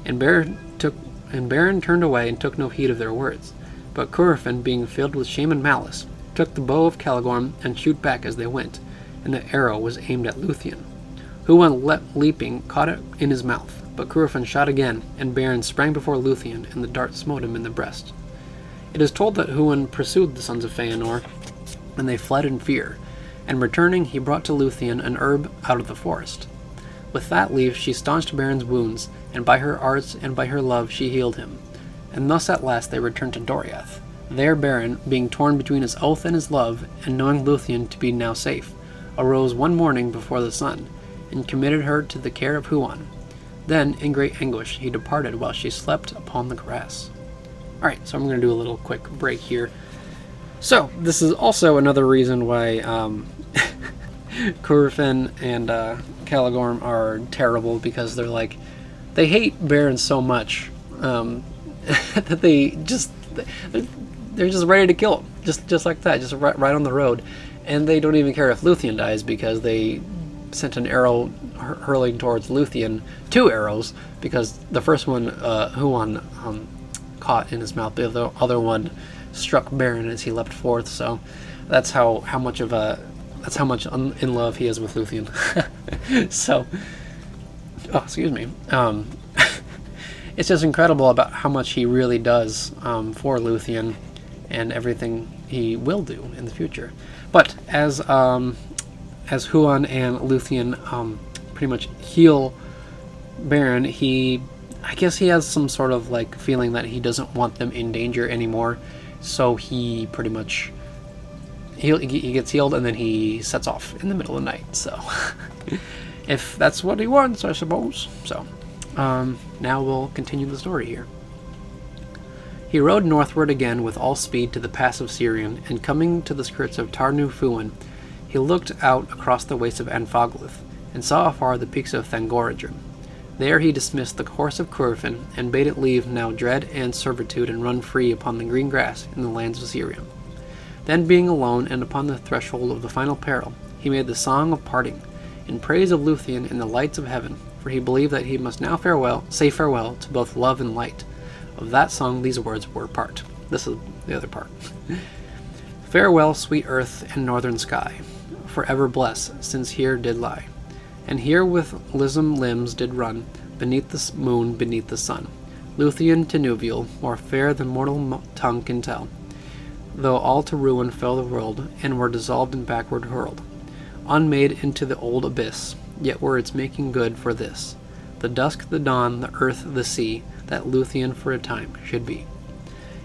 And Beren turned away and took no heed of their words. But Curufin, being filled with shame and malice, took the bow of Celegorm and shoot back as they went, and the arrow was aimed at Lúthien. Huan, leaping, caught it in his mouth, but Curufin shot again, and Beren sprang before Lúthien, and the dart smote him in the breast. It is told that Huan pursued the sons of Feanor, and they fled in fear, and returning he brought to Lúthien an herb out of the forest. With that leaf she staunched Beren's wounds, and by her arts and by her love she healed him. And thus at last they returned to Doriath. There Beren, being torn between his oath and his love, and knowing Lúthien to be now safe, arose one morning before the sun, and committed her to the care of Huan. Then, in great anguish, he departed while she slept upon the grass. Alright, so I'm going to do a little quick break here. So, this is also another reason why Curufin and Celegorm are terrible, because they hate Beren so much that they're just ready to kill him, just like that, just right on the road, and they don't even care if Lúthien dies, because they sent an arrow hurling towards Lúthien, 2 arrows, because the first one Huan caught in his mouth, the other one struck Beren as he leapt forth. So that's how much in love he is with Lúthien. So, excuse me. It's just incredible about how much he really does for Lúthien and everything he will do in the future. But as Huan and Lúthien pretty much heal Beren, I guess he has some sort of feeling that he doesn't want them in danger anymore, so he pretty much he gets healed and then he sets off in the middle of the night. So if that's what he wants, I suppose. So now we'll continue the story here. He rode northward again with all speed to the pass of Sirion, and coming to the skirts of Tarnu Fuin, he looked out across the waste of Anfaglith, and saw afar the peaks of Thangorodrim. There he dismissed the horse of Curufin, and bade it leave now dread and servitude, and run free upon the green grass in the lands of Sirion. Then, being alone and upon the threshold of the final peril, he made the song of parting, in praise of Lúthien in the lights of heaven, for he believed that he must now say farewell to both love and light. Of that song these words were part. This is the other part. Farewell, sweet earth and northern sky, for ever bless, since here did lie, and here with lissom limbs did run, beneath the moon, beneath the sun. Lúthien to Nuviel, more fair than mortal tongue can tell, though all to ruin fell the world, and were dissolved and backward hurled, unmade into the old abyss, yet were its making good for this, the dusk, the dawn, the earth, the sea, that Lúthien for a time should be.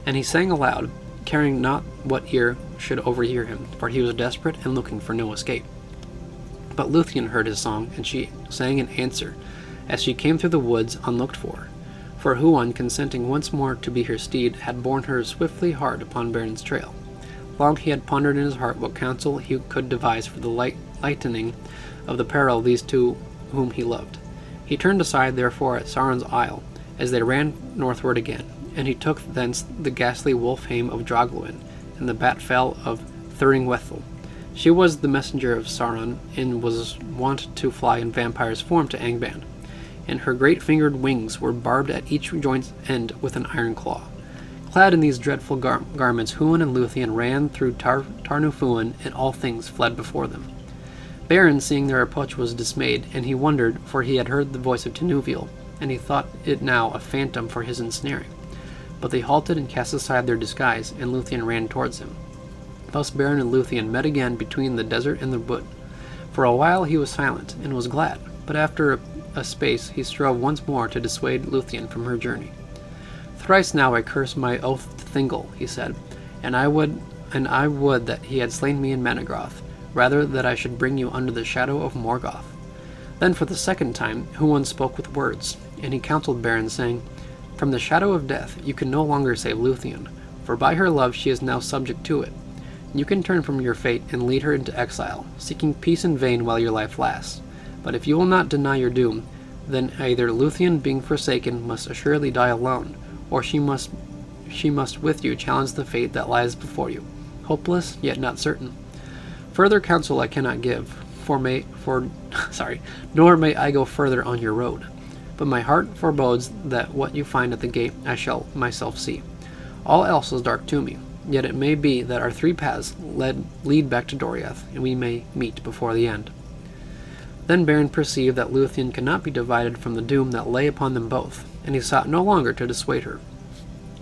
And he sang aloud, caring not what ear should overhear him, for he was desperate and looking for no escape. But Lúthien heard his song, and she sang in answer, as she came through the woods unlooked for Huan, consenting once more to be her steed, had borne her swiftly hard upon Beren's trail. Long he had pondered in his heart what counsel he could devise for the lightening of the peril of these two whom he loved. He turned aside, therefore, at Sauron's isle, as they ran northward again, and he took thence the ghastly wolf-hame of Drogluin, and the bat-fell of Thuringwethel. She was the messenger of Sauron, and was wont to fly in vampire's form to Angband. and her great-fingered wings were barbed at each joint's end with an iron claw. Clad in these dreadful garments, Huan and Lúthien ran through Tarnufuan, and all things fled before them. Beren, seeing their approach, was dismayed, and he wondered, for he had heard the voice of Tinuviel, and he thought it now a phantom for his ensnaring. But they halted and cast aside their disguise, and Lúthien ran towards him. Thus Beren and Lúthien met again between the desert and the wood. For a while he was silent, and was glad, but after a space he strove once more to dissuade Lúthien from her journey. "Thrice now I curse my oath to Thingol," he said, and I would that he had slain me in Menegroth, rather that I should bring you under the shadow of Morgoth. Then for the second time Huan spoke with words, and he counselled Beren, saying, "From the shadow of death you can no longer save Lúthien, for by her love she is now subject to it. You can turn from your fate and lead her into exile, seeking peace in vain while your life lasts. But if you will not deny your doom, then either Lúthien, being forsaken, must assuredly die alone, or she must with you challenge the fate that lies before you, hopeless yet not certain. Further counsel I cannot give, nor may I go further on your road. But my heart forebodes that what you find at the gate I shall myself see. All else is dark to me, yet it may be that our three paths lead back to Doriath, and we may meet before the end." Then Beren perceived that Lúthien could not be divided from the doom that lay upon them both, and he sought no longer to dissuade her.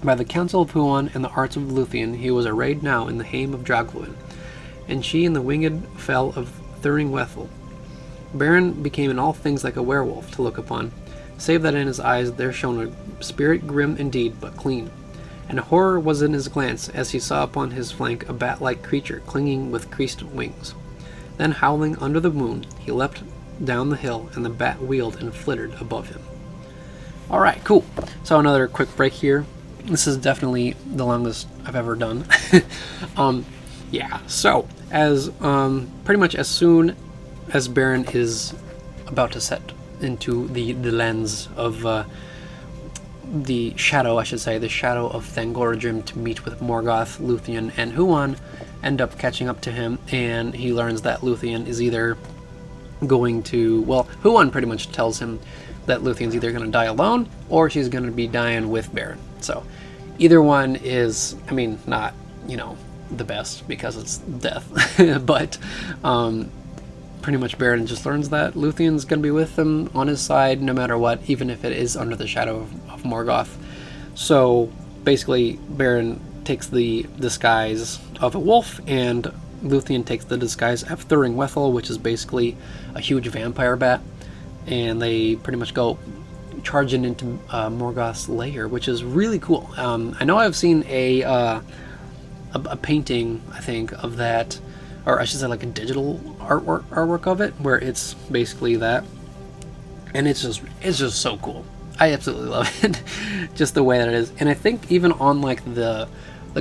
By the counsel of Huan and the arts of Lúthien he was arrayed now in the hame of Dragluin, and she in the winged fell of Thuringwethel. Beren became in all things like a werewolf to look upon, save that in his eyes there shone a spirit grim indeed, but clean. And horror was in his glance as he saw upon his flank a bat-like creature clinging with creased wings. Then, howling under the moon, he leapt down the hill, and the bat wheeled and flittered above him. Alright, cool. So another quick break here. This is definitely the longest I've ever done. Yeah, so, as pretty much as soon as Beren is about to set into the lens of the shadow of Thangorajim to meet with Morgoth, Lúthien, and Huan, end up catching up to him, and he learns that Lúthien is either going to, well, Huan pretty much tells him that Lúthien's either going to die alone, or she's going to be dying with Beren. So, either one is, I mean, not, the best, because it's death, but, pretty much Beren just learns that Lúthien's going to be with him on his side no matter what, even if it is under the shadow of Morgoth. So basically Beren takes the disguise of a wolf, and Lúthien takes the disguise of Thuringwethel, which is basically a huge vampire bat, and they pretty much go charging into Morgoth's lair, which is really cool. I know I've seen a painting, I think, of that, or I should say like a digital artwork of it, where it's basically that, and it's just so cool. I absolutely love it, just the way that it is. And I think even on like the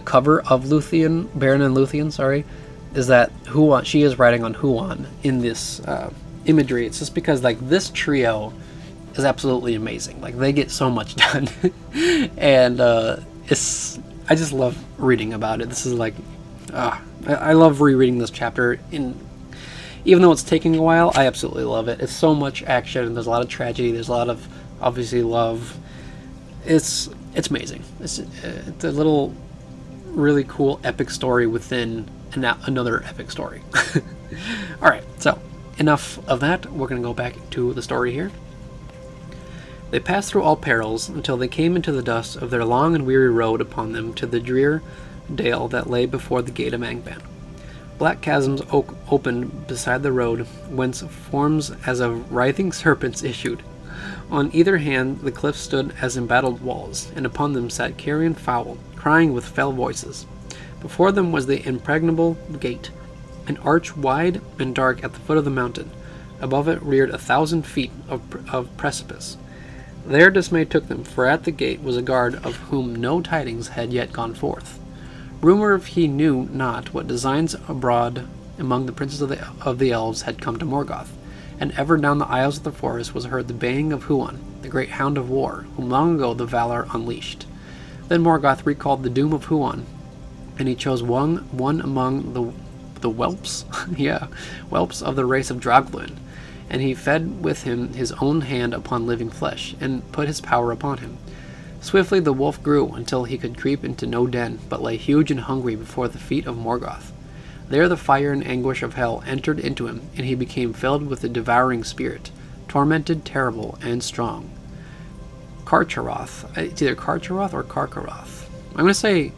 cover of Lúthien, Beren and Lúthien, sorry, is that Huan, she is riding on Huan in this imagery. It's just because like this trio is absolutely amazing. Like they get so much done, and I just love reading about it. This is like, I love rereading this chapter. Even though it's taking a while, I absolutely love it. It's so much action, and there's a lot of tragedy. There's a lot of, obviously, love. It's amazing. It's a little, really cool epic story within another epic story. All right, so enough of that. We're going to go back to the story here. They passed through all perils until they came into the dust of their long and weary road upon them to the drear dale that lay before the gate of Angband. Black chasms opened beside the road, whence forms as of writhing serpents issued. On either hand the cliffs stood as embattled walls, and upon them sat carrion fowl, crying with fell voices. Before them was the impregnable gate, an arch wide and dark at the foot of the mountain. Above it reared 1,000 feet of precipice. There dismay took them, for at the gate was a guard of whom no tidings had yet gone forth. Rumor of he knew not what designs abroad among the princes of the elves had come to Morgoth, and ever down the aisles of the forest was heard the baying of Huan, the great hound of war, whom long ago the valor unleashed. Then Morgoth recalled the doom of Huan, and he chose one among the whelps, whelps of the race of Dragluin, and he fed with his own hand upon living flesh, and put his power upon him. Swiftly the wolf grew until he could creep into no den, but lay huge and hungry before the feet of Morgoth. There the fire and anguish of hell entered into him, and he became filled with the devouring spirit, tormented, terrible, and strong. Carcharoth. It's either Carcharoth or Carcharoth. I'm gonna say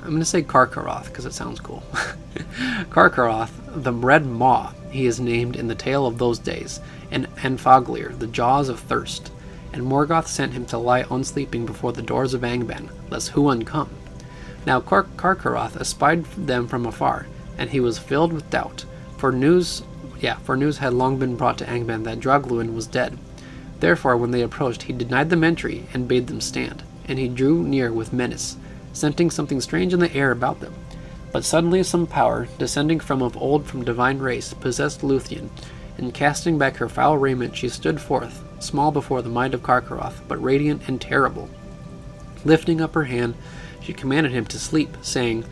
Carcharoth because it sounds cool. Carcharoth, the Red Maw, he is named in the tale of those days, and Anfaglir, the Jaws of Thirst. And Morgoth sent him to lie unsleeping before the doors of Angband, lest Huan come. Now Carcharoth espied them from afar, and he was filled with doubt, for news had long been brought to Angband that Draugluin was dead. Therefore, when they approached, he denied them entry and bade them stand, and he drew near with menace, scenting something strange in the air about them. But suddenly some power, descending from of old from divine race, possessed Lúthien, and casting back her foul raiment, she stood forth, small before the might of Carcharoth, but radiant and terrible. Lifting up her hand, she commanded him to sleep, saying,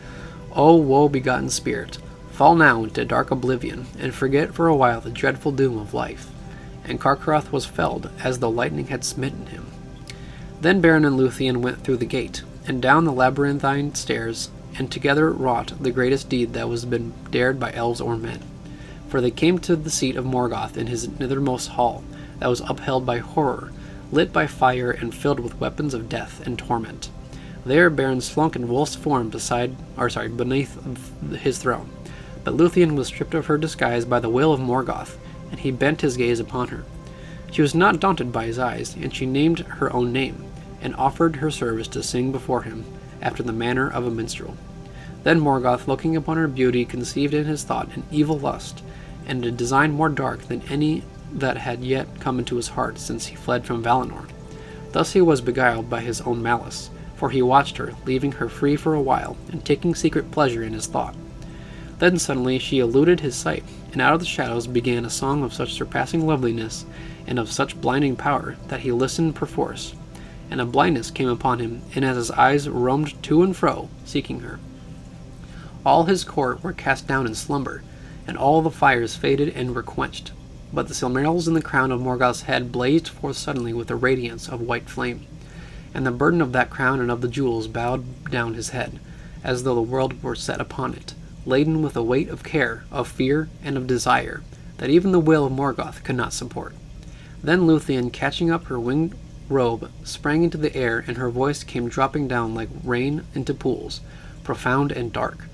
O woe-begotten spirit, fall now into dark oblivion, and forget for a while the dreadful doom of life. And Carcharoth was felled, as though lightning had smitten him. Then Beren and Lúthien went through the gate, and down the labyrinthine stairs, and together wrought the greatest deed that was been dared by elves or men. For they came to the seat of Morgoth in his nethermost hall, that was upheld by horror, lit by fire, and filled with weapons of death and torment. There Beren slunk in wolf's form beneath his throne. But Lúthien was stripped of her disguise by the will of Morgoth, and he bent his gaze upon her. She was not daunted by his eyes, and she named her own name, and offered her service to sing before him, after the manner of a minstrel. Then Morgoth, looking upon her beauty, conceived in his thought an evil lust, and a design more dark than any that had yet come into his heart since he fled from Valinor. Thus he was beguiled by his own malice, for he watched her, leaving her free for a while, and taking secret pleasure in his thought. Then suddenly she eluded his sight, and out of the shadows began a song of such surpassing loveliness, and of such blinding power, that he listened perforce. And a blindness came upon him, and as his eyes roamed to and fro, seeking her, all his court were cast down in slumber, and all the fires faded and were quenched. But the Silmarils in the crown of Morgoth's head blazed forth suddenly with a radiance of white flame, and the burden of that crown and of the jewels bowed down his head, as though the world were set upon it, laden with a weight of care, of fear, and of desire, that even the will of Morgoth could not support. Then Lúthien, catching up her winged robe, sprang into the air, and her voice came dropping down like rain into pools, profound and dark.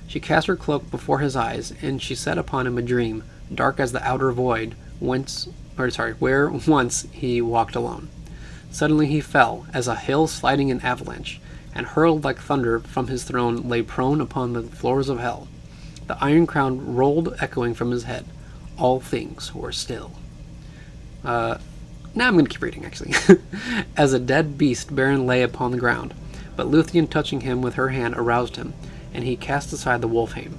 She cast her cloak before his eyes, and she set upon him a dream, dark as the outer void, where once he walked alone. Suddenly he fell, as a hill sliding in avalanche, and hurled like thunder from his throne, lay prone upon the floors of hell. The iron crown rolled echoing from his head. All things were still. Now I'm going to keep reading, actually. As a dead beast, Beren lay upon the ground, but Lúthien, touching him with her hand, aroused him, and he cast aside the wolf-hame.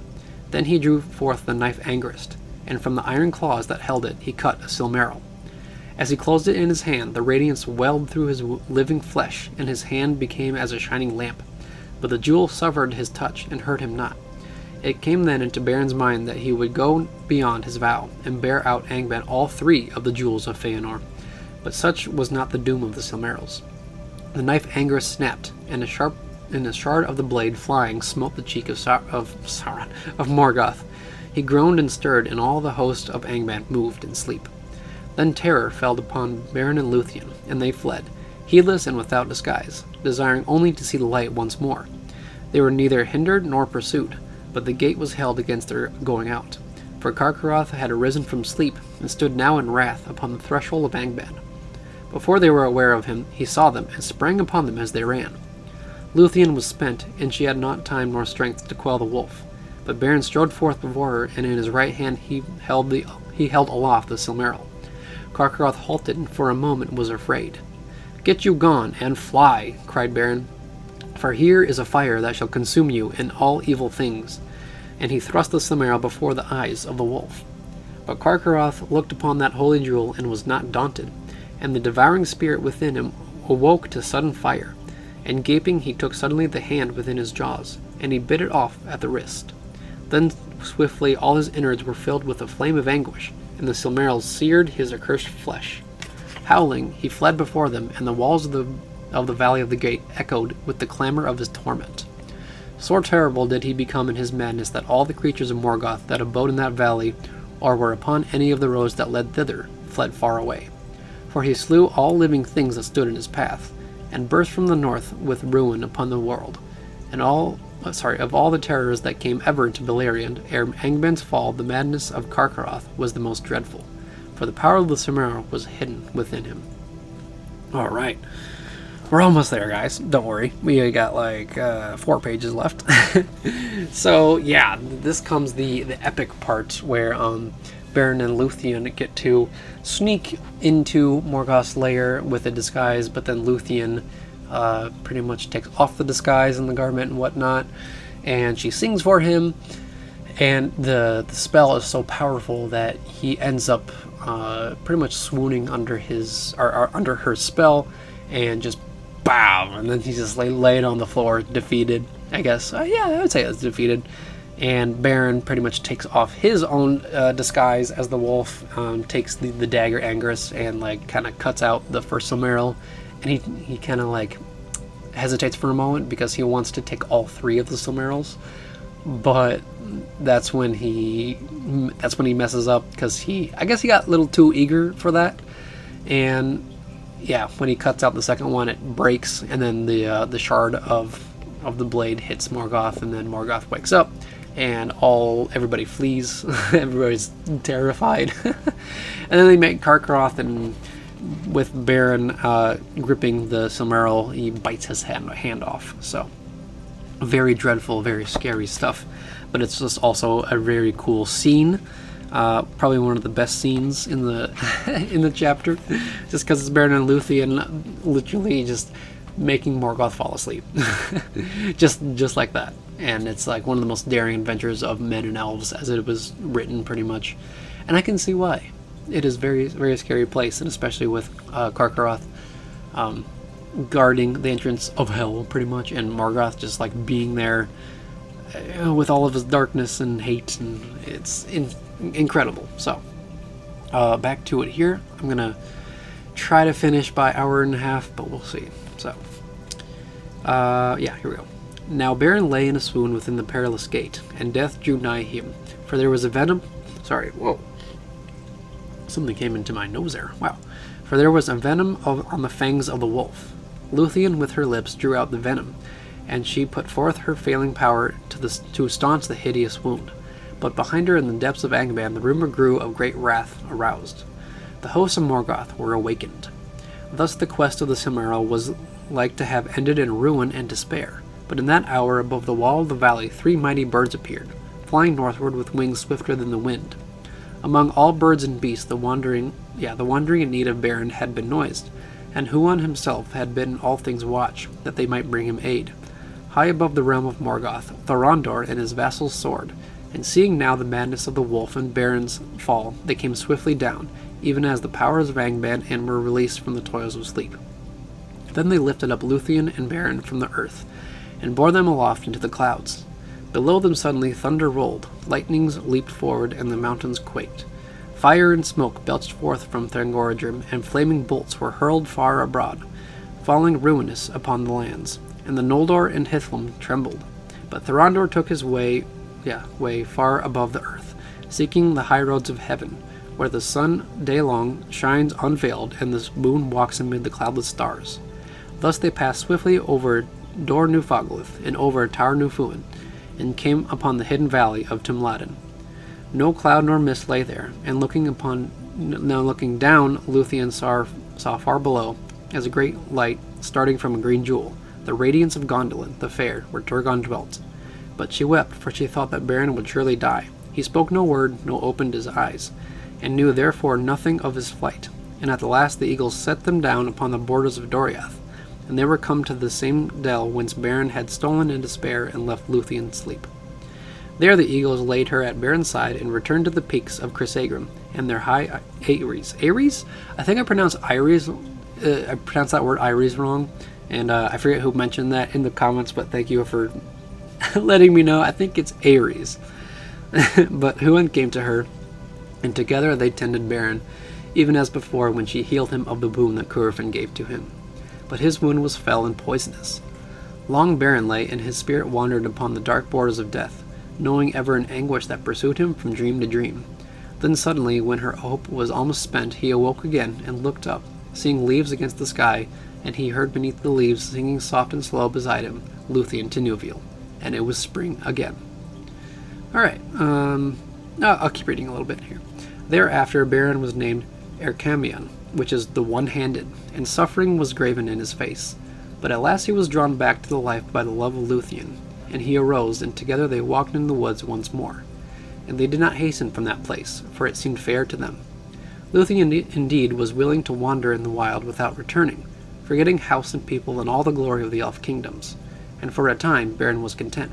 Then he drew forth the knife Angrist, and from the iron claws that held it he cut a Silmaril. As he closed it in his hand, the radiance welled through his living flesh, and his hand became as a shining lamp. But the jewel suffered his touch, and hurt him not. It came then into Beren's mind that he would go beyond his vow, and bear out Angband all three of the jewels of Feanor. But such was not the doom of the Silmarils. The knife Angrist snapped, and a shard of the blade flying smote the cheek of Morgoth. He groaned and stirred, and all the host of Angband moved in sleep. Then terror fell upon Beren and Lúthien, and they fled, heedless and without disguise, desiring only to see the light once more. They were neither hindered nor pursued, but the gate was held against their going out, for Carcharoth had arisen from sleep, and stood now in wrath upon the threshold of Angband. Before they were aware of him, he saw them, and sprang upon them as they ran. Lúthien was spent, and she had not time nor strength to quell the wolf, but Beren strode forth before her, and in his right hand he held aloft the Silmaril. Carcharoth halted, and for a moment was afraid. "Get you gone, and fly," cried Beren, "for here is a fire that shall consume you and all evil things." And he thrust the Silmaril before the eyes of the wolf. But Carcharoth looked upon that holy jewel, and was not daunted, and the devouring spirit within him awoke to sudden fire, and gaping he took suddenly the hand within his jaws, and he bit it off at the wrist. Then swiftly all his innards were filled with a flame of anguish, and the Silmarils seared his accursed flesh. Howling, he fled before them, and the walls of the Valley of the Gate echoed with the clamor of his torment. So terrible did he become in his madness that all the creatures of Morgoth that abode in that valley, or were upon any of the roads that led thither, fled far away. For he slew all living things that stood in his path, and burst from the north with ruin upon the world, and of all the terrors that came ever into Beleriand, ere Angban's fall, the madness of Carcharoth was the most dreadful, for the power of the Silmaril was hidden within him. Alright, we're almost there, guys. Don't worry, we got like 4 pages left. So yeah, this comes the epic part where Beren and Lúthien get to sneak into Morgoth's lair with a disguise, but then Lúthien pretty much takes off the disguise and the garment and whatnot, and she sings for him, and the spell is so powerful that he ends up pretty much swooning under under her spell, and just BAM! And then he's just laid on the floor, defeated, I guess. Yeah, I would say it's defeated. And Beren pretty much takes off his own disguise as the wolf, takes the dagger Angerus and like kind of cuts out the first Silmaril, and he kind of like hesitates for a moment because he wants to take all 3 of the Silmarils, but that's when he messes up, because I guess he got a little too eager for that, and yeah, when he cuts out the second one, it breaks, and then the shard of the blade hits Morgoth, and then Morgoth wakes up, and everybody flees. Everybody's terrified. And then they make Carcharoth, and with Beren gripping the Silmaril, he bites his hand off. So very dreadful, very scary stuff, but it's just also a very cool scene. Probably one of the best scenes in the in the chapter, just because it's Beren and Lúthien literally just making Morgoth fall asleep, just like that. And it's like one of the most daring adventures of men and elves as it was written, pretty much. And I can see why. It is very, very scary place, and especially with Carcharoth guarding the entrance of hell, pretty much, and Morgoth just like being there with all of his darkness and hate, and it's incredible. So back to it here. I'm gonna try to finish by 1.5 hours, but we'll see. So yeah, here we go. Now Beren lay in a swoon within the perilous gate, and death drew nigh him, for there was a venom. Sorry, whoa. Something came into my nose there. Wow. For there was a venom on the fangs of the wolf. Lúthien with her lips drew out the venom, and she put forth her failing power to staunch the hideous wound. But behind her in the depths of Angband the rumor grew of great wrath aroused. The hosts of Morgoth were awakened. Thus the quest of the Silmaril was like to have ended in ruin and despair. But in that hour above the wall of the valley 3 mighty birds appeared, flying northward with wings swifter than the wind. Among all birds and beasts the wandering in need of Beren had been noised, and Huon himself had bidden all things watch, that they might bring him aid. High above the realm of Morgoth, Thorondor and his vassal's sword, and seeing now the madness of the wolf and Beren's fall, they came swiftly down, even as the powers of Angband, and were released from the toils of sleep. Then they lifted up Lúthien and Beren from the earth, and bore them aloft into the clouds. Below them suddenly thunder rolled, lightnings leaped forward, and the mountains quaked. Fire and smoke belched forth from Thangorodrim, and flaming bolts were hurled far abroad, falling ruinous upon the lands, and the Noldor and Hithlum trembled. But Thorondor took his way far above the earth, seeking the high roads of heaven, where the sun day long shines unveiled, and the moon walks amid the cloudless stars. Thus they passed swiftly over Dor Nufaglith, and over Tar Nufuin, and came upon the hidden valley of Tumladen. No cloud nor mist lay there, and looking down, Lúthien saw far below, as a great light starting from a green jewel, the radiance of Gondolin, the fair, where Turgon dwelt. But she wept, for she thought that Beren would surely die. He spoke no word, nor opened his eyes, and knew therefore nothing of his flight. And at the last the eagles set them down upon the borders of Doriath, and they were come to the same dell whence Beren had stolen in despair and left Lúthien sleep. There the eagles laid her at Beren's side and returned to the peaks of Crissaegrim and their high Aeries. Aeries? I think I pronounced Iris. I pronounced that word Iris wrong, and I forget who mentioned that in the comments, but thank you for letting me know. I think it's Aeries. But Huon came to her, and together they tended Beren, even as before when she healed him of the wound that Curufin gave to him. But his wound was fell and poisonous. Long Beren lay, and his spirit wandered upon the dark borders of death, knowing ever an anguish that pursued him from dream to dream. Then suddenly, when her hope was almost spent, he awoke again and looked up, seeing leaves against the sky, and he heard beneath the leaves, singing soft and slow beside him, Lúthien to Nuviel, and it was spring again. Alright, I'll keep reading a little bit here. Thereafter Beren was named Erkamion, which is the one-handed, and suffering was graven in his face. But at last he was drawn back to the life by the love of Lúthien, and he arose, and together they walked in the woods once more. And they did not hasten from that place, for it seemed fair to them. Lúthien indeed was willing to wander in the wild without returning, forgetting house and people and all the glory of the elf kingdoms, and for a time Beren was content.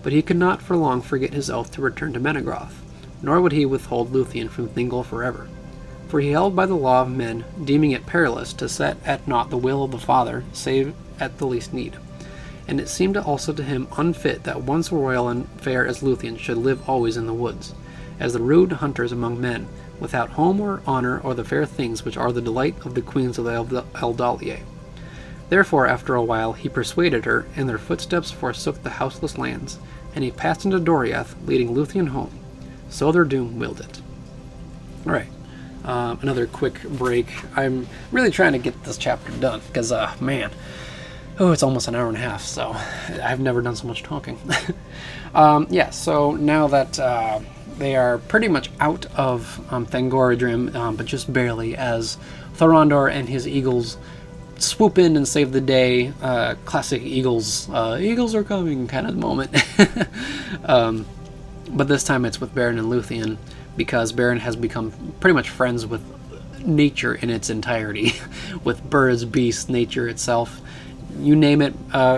But he could not for long forget his oath to return to Menegroth, nor would he withhold Lúthien from Thingol forever. For he held by the law of men, deeming it perilous to set at naught the will of the Father, save at the least need. And it seemed also to him unfit that one so royal and fair as Lúthien should live always in the woods, as the rude hunters among men, without home or honor or the fair things which are the delight of the queens of the Eldalie. Therefore, after a while, he persuaded her, and their footsteps forsook the houseless lands, and he passed into Doriath, leading Lúthien home. So their doom willed it. Alright, another quick break. I'm really trying to get this chapter done, because, man, it's almost an hour and a half, so I've never done so much talking. So now that they are pretty much out of Thangorodrim, but just barely, as Thorondor and his eagles swoop in and save the day. Classic eagles are coming kind of moment. But this time it's with Beren and Lúthien, because Beren has become pretty much friends with nature in its entirety, with birds, beasts, nature itself. You name it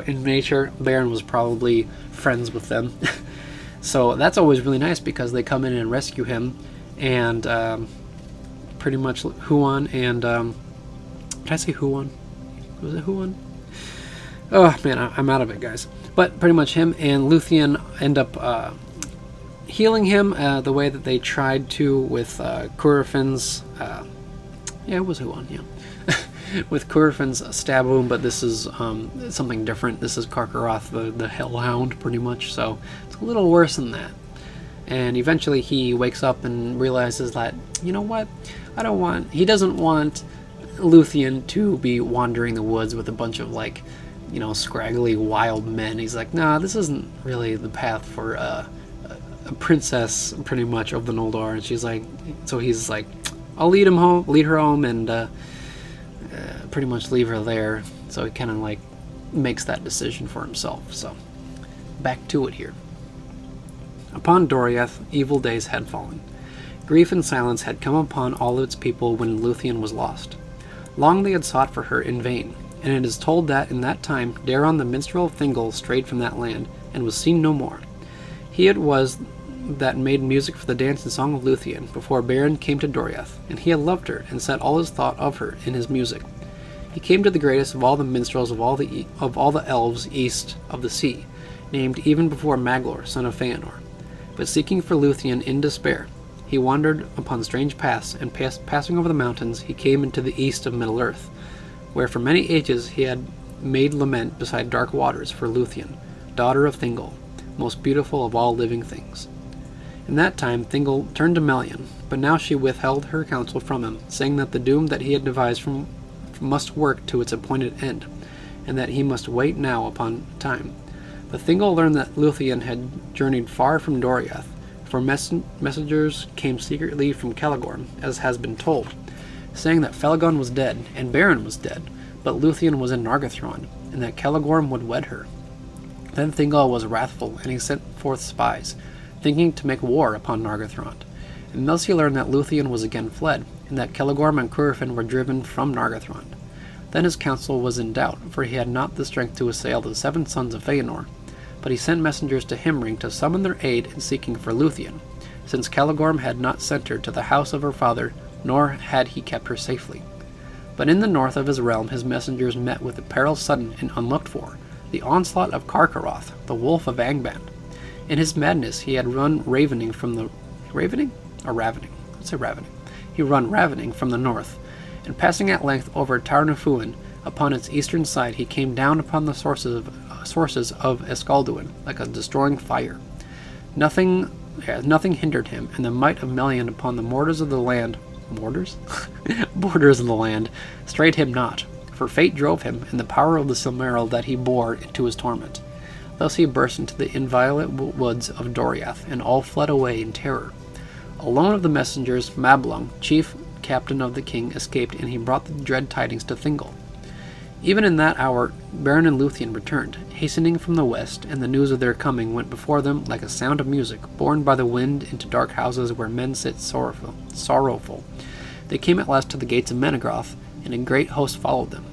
in nature, Beren was probably friends with them. So that's always really nice, because they come in and rescue him, and pretty much Huan and... did I say Huan? Was it Huan? Oh man, I'm out of it, guys. But pretty much him and Lúthien end up healing him the way that they tried to with Curufin's... it was Huan, yeah. With Curufin's stab wound, but this is something different. This is Carcharoth, the hellhound, pretty much, so it's a little worse than that. And eventually he wakes up and realizes that, you know what, he doesn't want Lúthien to be wandering the woods with a bunch of, like, you know, scraggly wild men. He's like, nah, this isn't really the path for a princess, pretty much, of the Noldor. And she's like, so he's like, I'll lead her home, and pretty much leave her there. So he kind of like makes that decision for himself. So back to it here. Upon Doriath, evil days had fallen. Grief and silence had come upon all of its people when Lúthien was lost. Long they had sought for her in vain, and it is told that in that time Daron the minstrel of Thingol strayed from that land, and was seen no more. He it was that made music for the dance and song of Lúthien before Beren came to Doriath, and he had loved her and set all his thought of her in his music. He came to the greatest of all the minstrels of all the elves east of the sea, named even before Maglor, son of Feanor. But seeking for Lúthien in despair, he wandered upon strange paths, and passing over the mountains, he came into the east of Middle-earth, where for many ages he had made lament beside dark waters for Lúthien, daughter of Thingol, most beautiful of all living things. In that time Thingol turned to Melian, but now she withheld her counsel from him, saying that the doom that he had devised must work to its appointed end, and that he must wait now upon time. But Thingol learned that Lúthien had journeyed far from Doriath, for messengers came secretly from Caligorm, as has been told, saying that Felagorn was dead, and Beren was dead, but Lúthien was in Nargothrond, and that Caligorm would wed her. Then Thingol was wrathful, and he sent forth spies, thinking to make war upon Nargothrond. And thus he learned that Lúthien was again fled, and that Caligorm and Curufin were driven from Nargothrond. Then his counsel was in doubt, for he had not the strength to assail the 7 sons of Feanor, but he sent messengers to Himring to summon their aid in seeking for Lúthien, since Caligorm had not sent her to the house of her father, nor had he kept her safely. But in the north of his realm his messengers met with a peril sudden and unlooked for, the onslaught of Carcharoth, the wolf of Angband. In his madness he had run ravening from the... Ravening? Or ravening? He run ravening from the north, and passing at length over Tarnafuin, upon its eastern side he came down upon the sources of Escalduin, like a destroying fire. Nothing hindered him, and the might of Melian upon the borders of the land strayed him not, for fate drove him, and the power of the Silmaril that he bore into his torment. Thus he burst into the inviolate woods of Doriath, and all fled away in terror. Alone of the messengers, Mablung, chief captain of the king, escaped, and he brought the dread tidings to Thingol. Even in that hour Beren and Lúthien returned, hastening from the west, and the news of their coming went before them like a sound of music, borne by the wind into dark houses where men sit sorrowful. They came at last to the gates of Menegroth, and a great host followed them.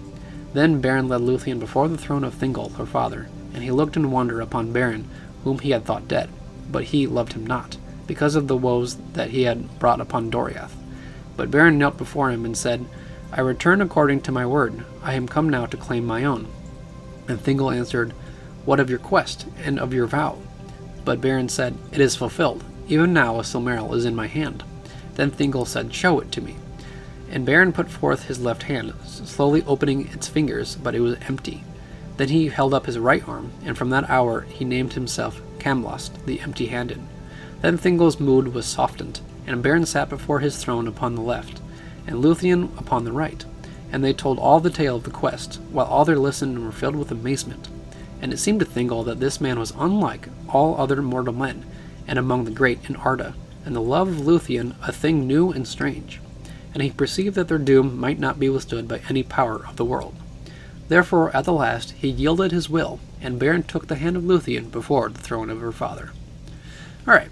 Then Beren led Lúthien before the throne of Thingol, her father, and he looked in wonder upon Beren, whom he had thought dead, but he loved him not, because of the woes that he had brought upon Doriath. But Beren knelt before him and said, I return according to my word. I am come now to claim my own. And Thingol answered, What of your quest, and of your vow? But Beren said, It is fulfilled. Even now a Silmaril is in my hand. Then Thingol said, Show it to me. And Beren put forth his left hand, slowly opening its fingers, but it was empty. Then he held up his right arm, and from that hour he named himself Camlost, the empty-handed. Then Thingol's mood was softened, and Beren sat before his throne upon the left, and Lúthien upon the right, and they told all the tale of the quest, while all there listened and were filled with amazement. And it seemed to Thingol that this man was unlike all other mortal men, and among the great in Arda, and the love of Lúthien a thing new and strange. And he perceived that their doom might not be withstood by any power of the world. Therefore, at the last, he yielded his will, and Beren took the hand of Lúthien before the throne of her father. Alright,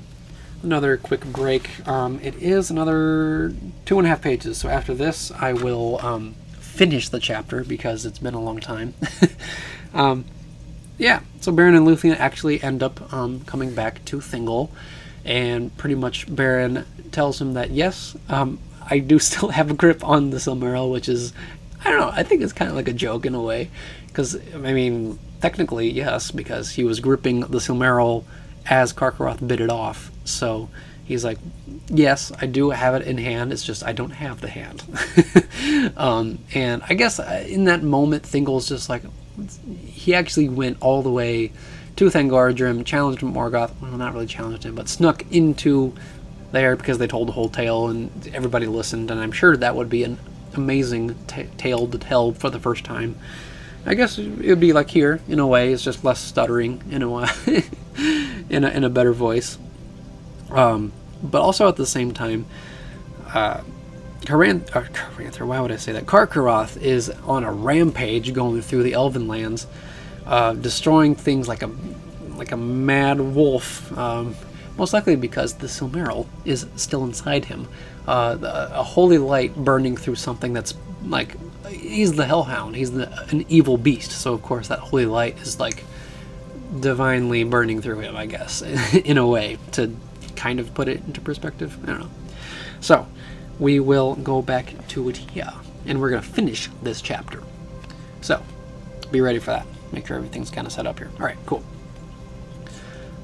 another quick break. It is another 2.5 pages, so after this I will finish the chapter, because it's been a long time. Yeah, so Beren and Lúthien actually end up coming back to Thingol, and pretty much Beren tells him that, yes, I do still have a grip on the Silmaril, which is, I don't know, I think it's kind of like a joke in a way, because, I mean, technically, yes, because he was gripping the Silmaril as Carcharoth bit it off, so he's like, yes, I do have it in hand, it's just I don't have the hand. And I guess in that moment, Thingol's just like, he actually went all the way to Thangordrim, challenged Morgoth, well, not really challenged him, but snuck into there because they told the whole tale and everybody listened, and I'm sure that would be an amazing tale to tell for the first time. I guess it would be like here, in a way, it's just less stuttering, in a way, in a better voice. But also at the same time, Carcharoth is on a rampage going through the Elven lands, destroying things like a mad wolf, most likely because the Silmaril is still inside him. A holy light burning through something that's like, he's the hellhound, he's an evil beast, so of course that holy light is like divinely burning through him, I guess, in a way, to kind of put it into perspective. I don't know. So we will go back to it here, and we're going to finish this chapter. So be ready for that. Make sure everything's kind of set up here. Alright, cool.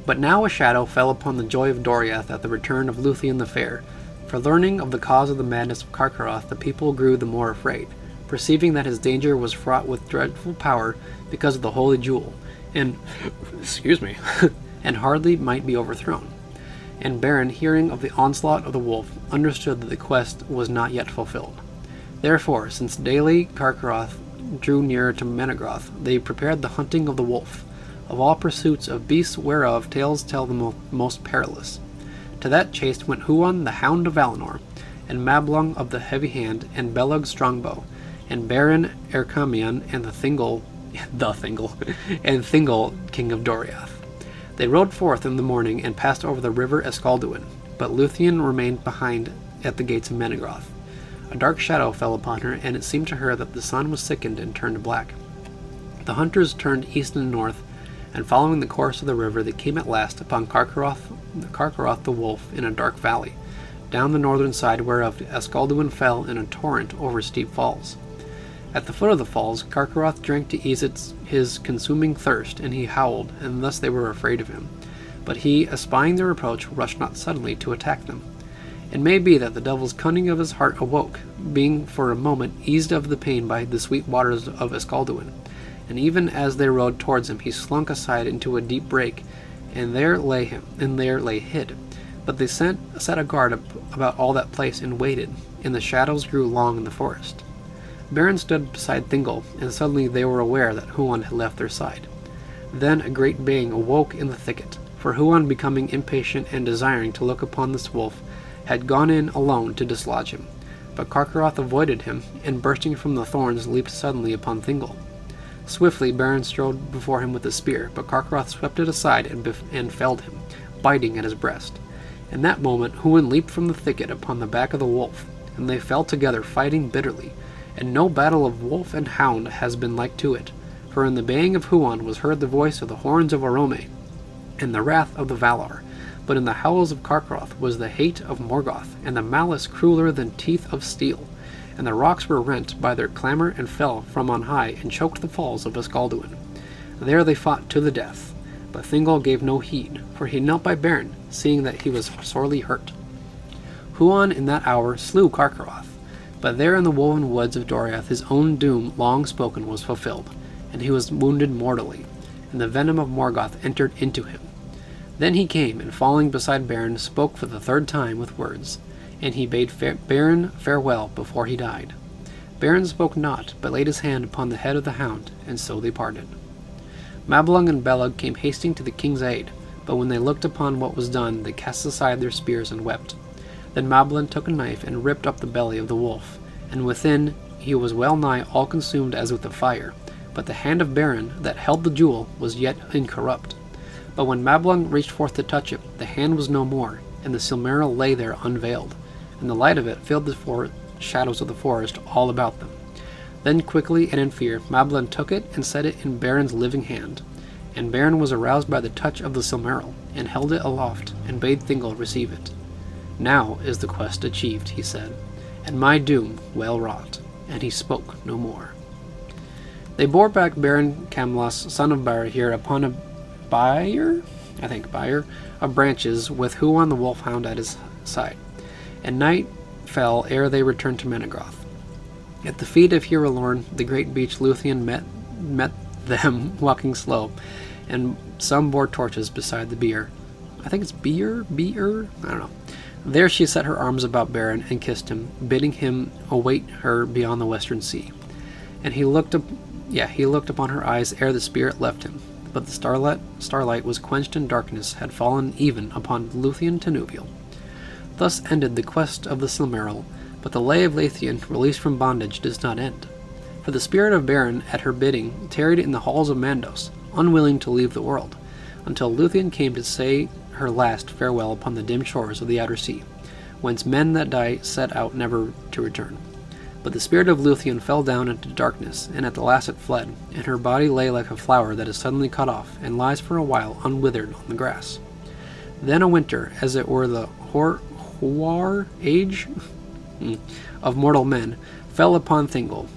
But now a shadow fell upon the joy of Doriath at the return of Lúthien the Fair. For learning of the cause of the madness of Carcharoth, the people grew the more afraid, perceiving that his danger was fraught with dreadful power because of the holy jewel, and and hardly might be overthrown. And Beren, hearing of the onslaught of the wolf, understood that the quest was not yet fulfilled. Therefore, since daily Carcharoth drew nearer to Menegroth, they prepared the hunting of the wolf, of all pursuits of beasts whereof tales tell the most perilous. To that chase went Huon the Hound of Valinor, and Mablung of the Heavy Hand, and Beleg Strongbow, and Beren Erkamion, and Thingol, and Thingol, king of Doriath. They rode forth in the morning and passed over the river Escalduin, but Lúthien remained behind at the gates of Menegroth. A dark shadow fell upon her, and it seemed to her that the sun was sickened and turned black. The hunters turned east and north, and following the course of the river, they came at last upon Carcharoth the wolf in a dark valley, down the northern side whereof Escalduin fell in a torrent over steep falls. At the foot of the falls, Carcharoth drank to ease his consuming thirst, and he howled, and thus they were afraid of him. But he, espying their approach, rushed not suddenly to attack them. It may be that the devil's cunning of his heart awoke, being for a moment eased of the pain by the sweet waters of Escalduin, and even as they rode towards him he slunk aside into a deep brake, and there lay hid. But they set a guard about all that place and waited, and the shadows grew long in the forest. Beren stood beside Thingol, and suddenly they were aware that Huan had left their side. Then a great baying awoke in the thicket, for Huan, becoming impatient and desiring to look upon this wolf, had gone in alone to dislodge him. But Carcharoth avoided him, and bursting from the thorns leaped suddenly upon Thingol. Swiftly Beren strode before him with his spear, but Carcharoth swept it aside and felled him, biting at his breast. In that moment Huan leaped from the thicket upon the back of the wolf, and they fell together fighting bitterly, and no battle of wolf and hound has been like to it, for in the baying of Huan was heard the voice of the horns of Orome, and the wrath of the Valar, but in the howls of Carcharoth was the hate of Morgoth, and the malice crueler than teeth of steel, and the rocks were rent by their clamor and fell from on high and choked the falls of Escalduin. There they fought to the death, but Thingol gave no heed, for he knelt by Beren, seeing that he was sorely hurt. Huan in that hour slew Carcharoth, but there in the woven woods of Doriath his own doom long spoken was fulfilled, and he was wounded mortally, and the venom of Morgoth entered into him. Then he came, and falling beside Beren, spoke for the third time with words, and he bade Beren farewell before he died. Beren spoke not, but laid his hand upon the head of the hound, and so they parted. Mablung and Beleg came hasting to the king's aid, but when they looked upon what was done, they cast aside their spears and wept. Then Mablung took a knife and ripped up the belly of the wolf, and within he was well nigh all consumed as with a fire, but the hand of Beren that held the jewel was yet incorrupt. But when Mablung reached forth to touch it, the hand was no more, and the Silmaril lay there unveiled, and the light of it filled the shadows of the forest all about them. Then quickly and in fear Mablung took it and set it in Beren's living hand, and Beren was aroused by the touch of the Silmaril, and held it aloft, and bade Thingol receive it. Now is the quest achieved, he said, and my doom well wrought, and he spoke no more. They bore back Beren Camlas, son of Barahir, upon a bier of branches, with Huan the wolfhound at his side. And night fell ere they returned to Menegroth. At the feet of Hirulorn, the great beach, Lúthien met them walking slow, and some bore torches beside the bier. I think it's beer? I don't know. There she set her arms about Beren and kissed him, bidding him await her beyond the western sea. And he looked upon her eyes ere the spirit left him. But the starlight was quenched and darkness had fallen even upon Lúthien Tenuvial. Thus ended the quest of the Silmaril, but the lay of Lúthien, released from bondage, does not end. For the spirit of Beren, at her bidding, tarried in the halls of Mandos, unwilling to leave the world, until Lúthien came to say her last farewell upon the dim shores of the outer sea, whence men that die set out never to return. But the spirit of Lúthien fell down into darkness, and at the last it fled, and her body lay like a flower that is suddenly cut off, and lies for a while unwithered on the grass. Then a winter, as it were the Hoar age of mortal men, fell upon Thingol.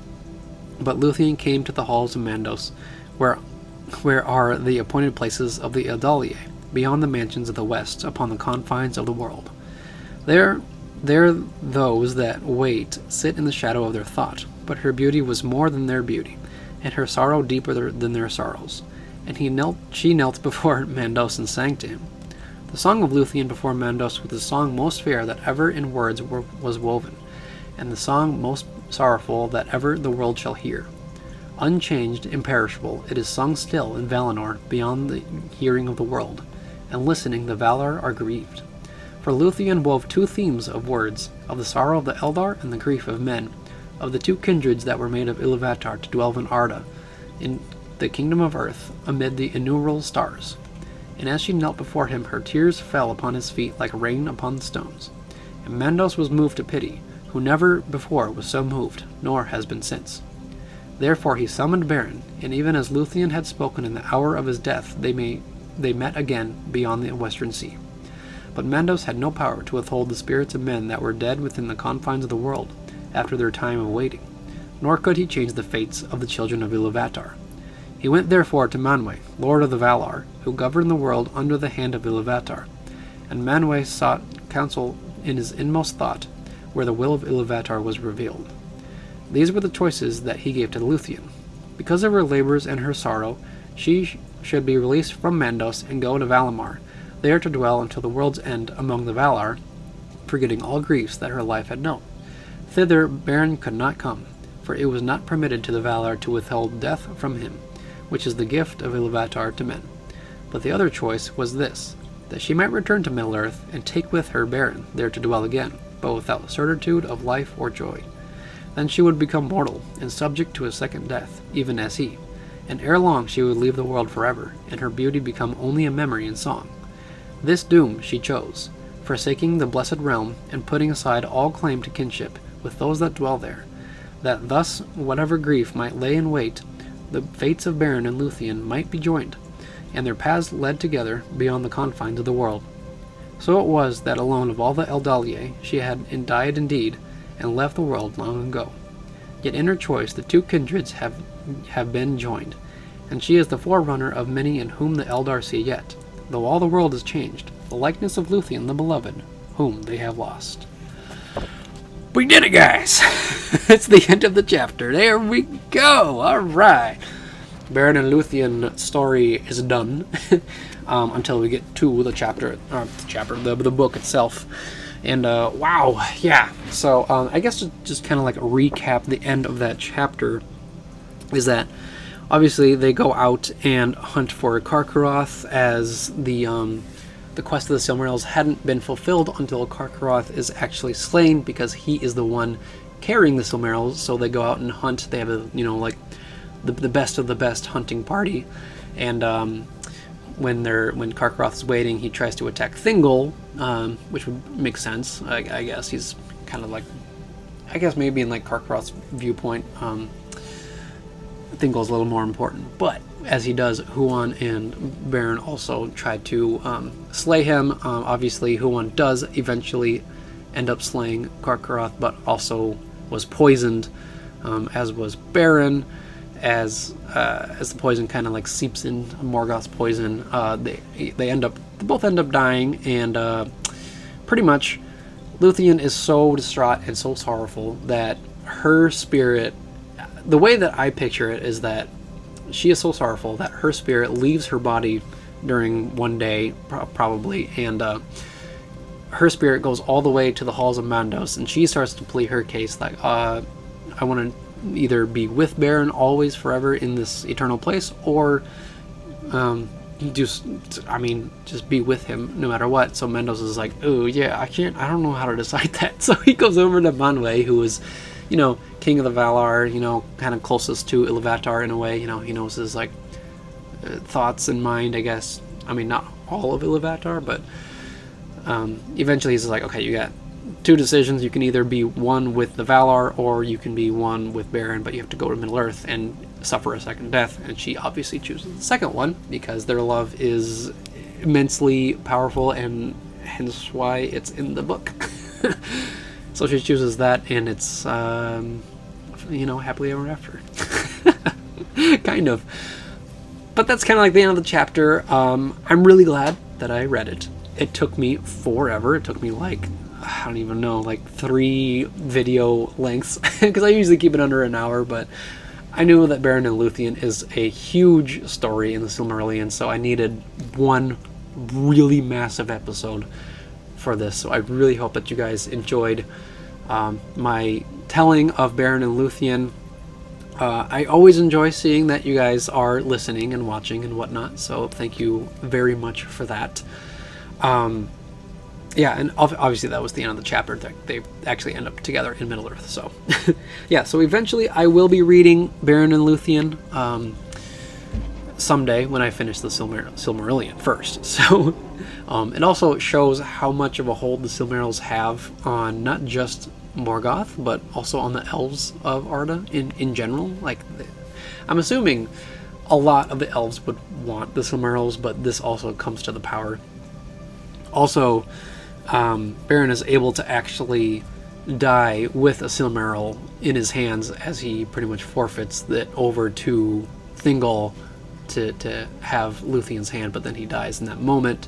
But Lúthien came to the halls of Mandos, where are the appointed places of the Eldalier, beyond the mansions of the west, upon the confines of the world. There those that wait sit in the shadow of their thought, but her beauty was more than their beauty, and her sorrow deeper than their sorrows. And she knelt before Mandos and sang to him. The song of Lúthien before Mandos was the song most fair that ever in words was woven, and the song most sorrowful that ever the world shall hear. Unchanged, imperishable, it is sung still in Valinor beyond the hearing of the world, and listening the Valar are grieved. For Lúthien wove two themes of words, of the sorrow of the Eldar and the grief of men, of the two kindreds that were made of Iluvatar to dwell in Arda, in the kingdom of earth, amid the innumerable stars. And as she knelt before him, her tears fell upon his feet like rain upon the stones. And Mandos was moved to pity, who never before was so moved, nor has been since. Therefore he summoned Beren, and even as Lúthien had spoken in the hour of his death, they met again beyond the western sea. But Mandos had no power to withhold the spirits of men that were dead within the confines of the world, after their time of waiting, nor could he change the fates of the children of Iluvatar. He went therefore to Manwë, lord of the Valar, who governed the world under the hand of Iluvatar. And Manwë sought counsel in his inmost thought, where the will of Iluvatar was revealed. These were the choices that he gave to Lúthien. Because of her labors and her sorrow, she should be released from Mandos and go to Valimar, there to dwell until the world's end among the Valar, forgetting all griefs that her life had known. Thither Beren could not come, for it was not permitted to the Valar to withhold death from him, which is the gift of Iluvatar to men. But the other choice was this, that she might return to Middle-earth and take with her Beren, there to dwell again, but without certitude of life or joy. Then she would become mortal, and subject to a second death, even as he, and ere long she would leave the world forever, and her beauty become only a memory and song. This doom she chose, forsaking the blessed realm, and putting aside all claim to kinship with those that dwell there, that thus, whatever grief might lay in wait, the fates of Beren and Lúthien might be joined, and their paths led together beyond the confines of the world. So it was that alone of all the Eldaliae she had died indeed, and left the world long ago. Yet in her choice the two kindreds have been joined, and she is the forerunner of many in whom the Eldar see yet, though all the world is changed, the likeness of Lúthien the beloved, whom they have lost. We did it, guys! It's the end of the chapter. There we go! Alright! Beren and Lúthien story is done until we get to the book itself. And wow, yeah. So I guess to just kind of like recap the end of that chapter is that obviously they go out and hunt for Carcharoth, as the quest of the Silmarils hadn't been fulfilled until Carcharoth is actually slain, because he is the one carrying the Silmarils. So they go out and hunt. They have a the best of the best hunting party, and when Carcharoth is waiting, he tries to attack Thingol, which would make sense. I guess he's kind of like, I guess maybe in like Carcharoth's viewpoint, Thingol's a little more important. But as he does, Huan and Beren also try to slay him. Obviously, Huan does eventually end up slaying Carcharoth, but also was poisoned, as was Beren. As the poison kind of like seeps in Morgoth's poison, they both end up dying, and pretty much Lúthien is so distraught and so sorrowful that her spirit, the way that I picture it is that she is so sorrowful that her spirit leaves her body during one day, probably, and her spirit goes all the way to the halls of Mandos, and she starts to plead her case, like, I want to either be with Beren always forever in this eternal place, or just be with him no matter what. So Mandos is like, oh yeah, I don't know how to decide that. So he goes over to Manwë, who is, king of the Valar, kind of closest to Iluvatar in a way. He knows his like thoughts in mind, I guess. I mean, not all of Iluvatar, but eventually he's like, okay, you got two decisions. You can either be one with the Valar, or you can be one with Beren, but you have to go to Middle-earth and suffer a second death. And she obviously chooses the second one, because their love is immensely powerful, and hence why it's in the book. So she chooses that, and it's, happily ever after. Kind of. But that's kind of like the end of the chapter. I'm really glad that I read it. It took me forever. It took me like, I don't even know, like 3 video lengths, because I usually keep it under an hour, but I knew that Beren and Lúthien is a huge story in the Silmarillion, so I needed one really massive episode for this. So I really hope that you guys enjoyed my telling of Beren and Lúthien. I always enjoy seeing that you guys are listening and watching and whatnot, so thank you very much for that. Yeah, and obviously that was the end of the chapter. They actually end up together in Middle-earth, so... yeah, so eventually I will be reading Beren and Lúthien someday when I finish the Silmarillion first. So it also shows how much of a hold the Silmarils have on not just Morgoth, but also on the elves of Arda in general. Like, I'm assuming a lot of the elves would want the Silmarils, but this also comes to the power. Also, Beren is able to actually die with a Silmaril in his hands, as he pretty much forfeits it over to Thingol to have Lúthien's hand, but then he dies in that moment.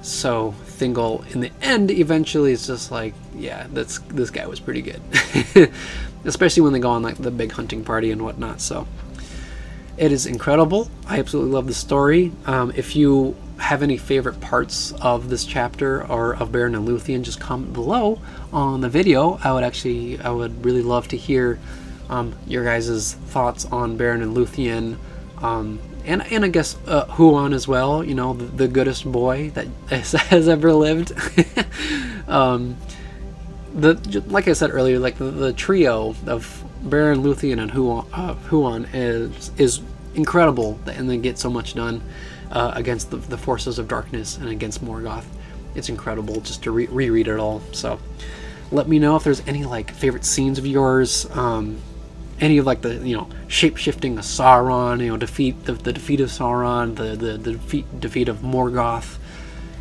So Thingol, in the end, eventually is just like, yeah, this guy was pretty good. Especially when they go on like the big hunting party and whatnot. So it is incredible. I absolutely love the story. If you have any favorite parts of this chapter or of Beren and Lúthien, just comment below on the video. I would really love to hear your guys' thoughts on Beren and Lúthien, and I guess Huan as well. You know, the goodest boy that has ever lived. Like I said earlier, like the trio of Beren, Lúthien, and Huan is incredible, and they get so much done against the forces of darkness and against Morgoth. It's incredible just to reread it all. So let me know if there's any like favorite scenes of yours, any of like the shape-shifting of Sauron, the defeat of Sauron, the defeat of Morgoth,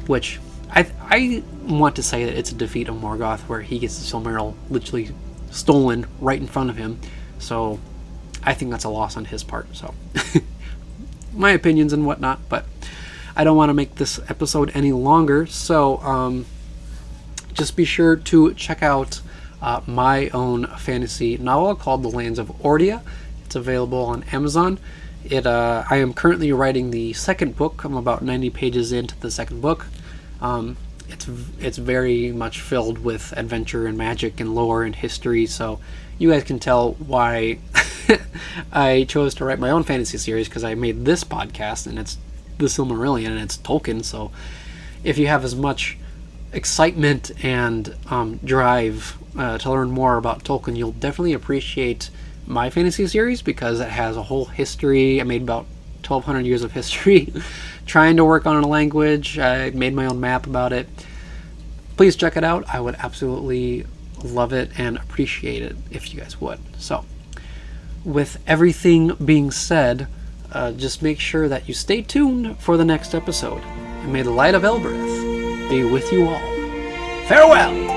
which I want to say that it's a defeat of Morgoth where he gets the Silmaril literally stolen right in front of him. So I think that's a loss on his part. So my opinions and whatnot, but I don't want to make this episode any longer. So just be sure to check out my own fantasy novel called The Lands of Ordia. It's available on Amazon. I am currently writing the second book. I'm about 90 pages into the second book. It's very much filled with adventure and magic and lore and history, so you guys can tell why I chose to write my own fantasy series, because I made this podcast and it's the Silmarillion and it's Tolkien. So if you have as much excitement and drive to learn more about Tolkien, you'll definitely appreciate my fantasy series, because it has a whole history. I made about 1,200 years of history trying to work on a language. I made my own map about it. Please check it out. I would absolutely love it and appreciate it if you guys would. So with everything being said, just make sure that you stay tuned for the next episode, and may the light of Elbereth be with you all. Farewell!